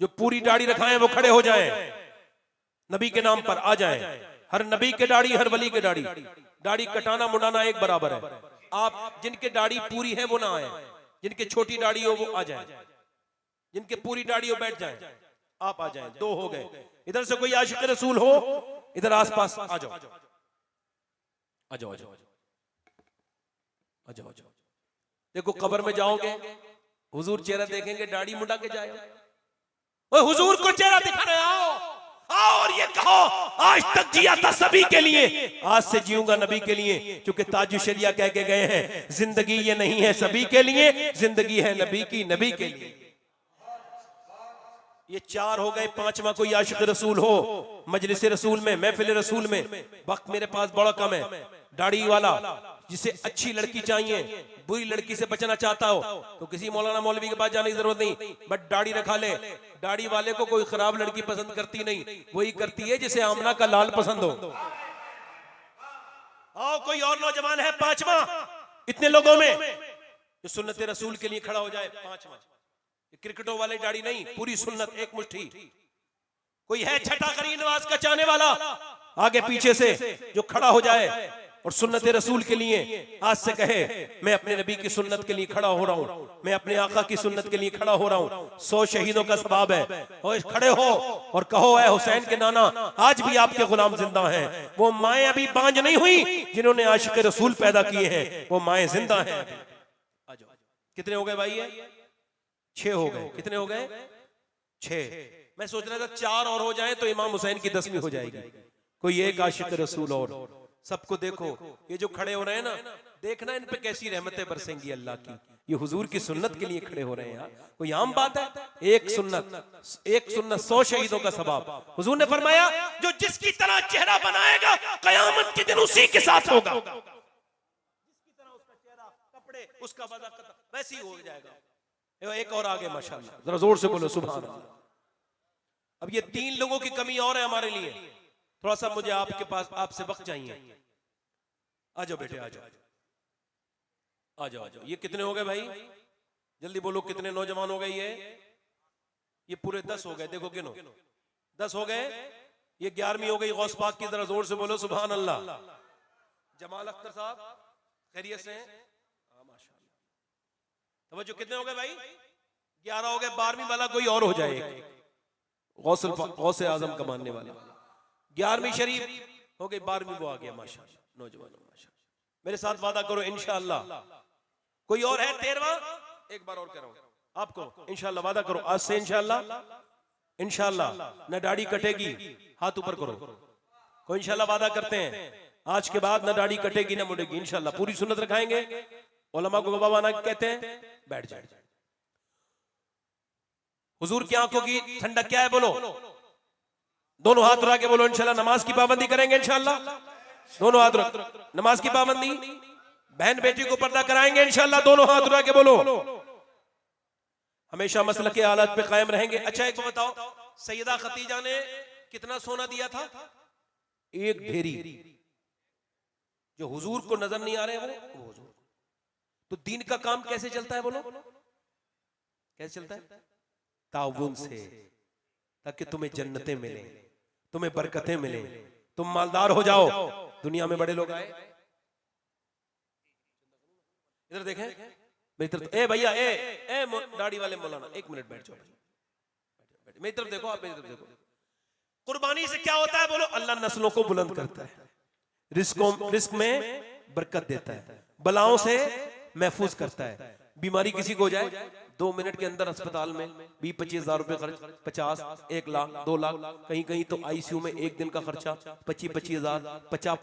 Speaker 1: जो पूरी दाढ़ी रखाए वो खड़े हो जाए, नबी के नाम पर आ जाए। हर नबी के दाढ़ी, हर वली के दाढ़ी, दाढ़ी कटाना मुंडाना एक बराबर है। आप जिनके दाढ़ी पूरी है वो ना आए, जिनके छोटी दाढ़ी हो वो आ जाए, जिनके पूरी दाढ़ी हो बैठ जाए। आप आ जाए, दो हो गए। इधर से कोई आशिक रसूल हो, इधर आसपास आ जाओ, आ जाओ, आ जाओ, आ जाओ, आ जाओ। देखो कब्र में जाओगे, हुजूर चेहरा देखेंगे, दाढ़ी मुंडा के जाए, हुजूर को चेहरा दिखा रहे, आओ और ये कहो आज तक जिया था सभी के लिए, आज से जीऊंगा नबी के लिए। क्योंकि ताजु शरिया कह के गए हैं, जिंदगी ये नहीं है सभी के लिए, जिंदगी है नबी की, नबी के लिए। ये चार हो गए। पांचवा कोई आशिक रसूल हो मजलिस रसूल में, महफिल रसूल में। वक्त मेरे पास बड़ा कम है। दाढ़ी वाला जिसे अच्छी लड़की चाहिए, बुरी लड़की से बचना चाहता हो तो किसी मौलाना मौलवी के पास जाने की जरूरत नहीं, बट दाढ़ी रखा ले। दाढ़ी वाले को कोई खराब लड़की पसंद करती नहीं, वही करती है जिसे आमना का लाल पसंद हो। आओ कोई और नौजवान है पांचवा इतने लोगों में जो सुन्नत रसूल के लिए खड़ा हो जाए। पांचवा क्रिकेटों वाले दाढ़ी नहीं, पूरी सुन्नत एक मुट्ठी। कोई है छठा करीम नवाज का चाहने वाला आगे पीछे से जो खड़ा हो जाए और सुन्नत रसूल के लिए आज से कहे मैं अपने नबी की सुन्नत के लिए खड़ा हो रहा हूं, मैं अपने आका की सुन्नत के लिए खड़ा हो रहा हूं। 100 शहीदों का सवाब है। और खड़े हो और कहो ऐ हुसैन के नाना, आज भी आपके गुलाम जिंदा हैं। वो माएं अभी बांझ नहीं हुई जिन्होंने आशिक रसूल पैदा किए हैं, वो माएं जिंदा हैं। आ जाओ। कितने हो गए भाई? 6 हो गए। कितने हो गए? 6। मैं सोच रहा था 4 और हो जाए तो इमाम हुसैन की 10वीं हो जाएगी। कोई एक आशिक रसूल और। सबको देखो, ये जो खड़े हो रहे हैं ना, देखना इन पे कैसी रहमतें बरसेंगी अल्लाह की। ये हुजूर की सुन्नत के लिए खड़े हो रहे हैं यार, कोई आम बात है? एक सुन्नत 100 शहीदों का सवाब। हुजूर ने फरमाया जो जिसकी तरह चेहरा बनाएगा कयामत के दिन उसी के साथ होगा। जिसकी तरह उसका चेहरा, कपड़े, उसका वज़ा वैसे ही हो जाएगा। एक और आगे माशाअल्लाह, जरा जोर से बोलो सुभान अल्लाह। अब ये 3 लोगों की कमी और है हमारे लिए। थोड़ा सा मुझे आपके पास आपसे वक्त चाहिए। आ जाओ बेटे, आ जाओ, आ जाओ, आ जाओ। ये कितने हो गए भाई? जल्दी बोलो, कितने नौजवान हो गए? ये पूरे 10 हो गए। देखो गिनो, 10 हो गए। ये 11वीं हो गई गौस पाक की। जरा जोर से बोलो सुभान अल्लाह। जमाल अख्तर साहब खैरियत से हैं? माशाअल्लाह। तवज्जो, कितने हो गए भाई? 11 हो गए। 12वीं वाला कोई और हो जाए, गौसे आजम का मानने वाला। 11वीं शरीफ हो गई, 12वीं वो आ गया। माशाअल्लाह, नौजवानों माशाअल्लाह। मेरे साथ वादा करो इंशाअल्लाह। कोई और है 13वां? एक बार और कह रहा हूं आपको, इंशाअल्लाह वादा करो आज से इंशाअल्लाह, इंशाअल्लाह न दाढ़ी कटेगी। हाथ ऊपर करो, कोई इंशाअल्लाह वादा करते हैं आज के बाद न दाढ़ी कटेगी न मुड़ेगी इंशाअल्लाह। पूरी सुन्नत रखाएंगे। उलमा को गवाह बना कहते हैं, बैठ जाए। हुजूर की आंखों की ठंडक क्या है? बोलो, दोनों हाथ उठा के बोलो इंशाल्लाह नमाज की पाबंदी करेंगे इंशाल्लाह। दोनों हाथ उठा, नमाज की पाबंदी, बहन बेटी को पर्दा कराएंगे इंशाल्लाह। दोनों हाथ उठा के बोलो, हमेशा मसलक के हालत पे कायम रहेंगे। अच्छा एक बताओ, सैयदा खतीजा ने कितना सोना दिया था? एक ढेरी। जो हुजूर को नजर नहीं आ रहे वो हुजूर। तो दीन का काम कैसे चलता है? बोलो कैसे चलता है? ताउन से, ताकि तुम्हें जन्नतें मिले, तुम्हें बरकतें मिले, तुम मालदार हो जाओ। दुनिया में बड़े लोग आए, इधर देखें मेरी तरफ। ए भैया, ए दाढ़ी वाले मौलाना, 1 मिनट बैठ जाओ। मेरी तरफ देखो, आप मेरी तरफ देखो। कुर्बानी से क्या होता है? बोलो, अल्लाह नस्लों को बुलंद करता है, रिस्क में बरकत देता है, बलाओं से महफूज करता है। बीमारी किसी को हो जाए, 2 मिनट के अंदर अस्पताल में 20-25 हजार रुपए खर्च, 50, 1 लाख, 2 लाख, कहीं कहीं तो आईसीयू में एक दिन का खर्चा 25-25 हजार, 50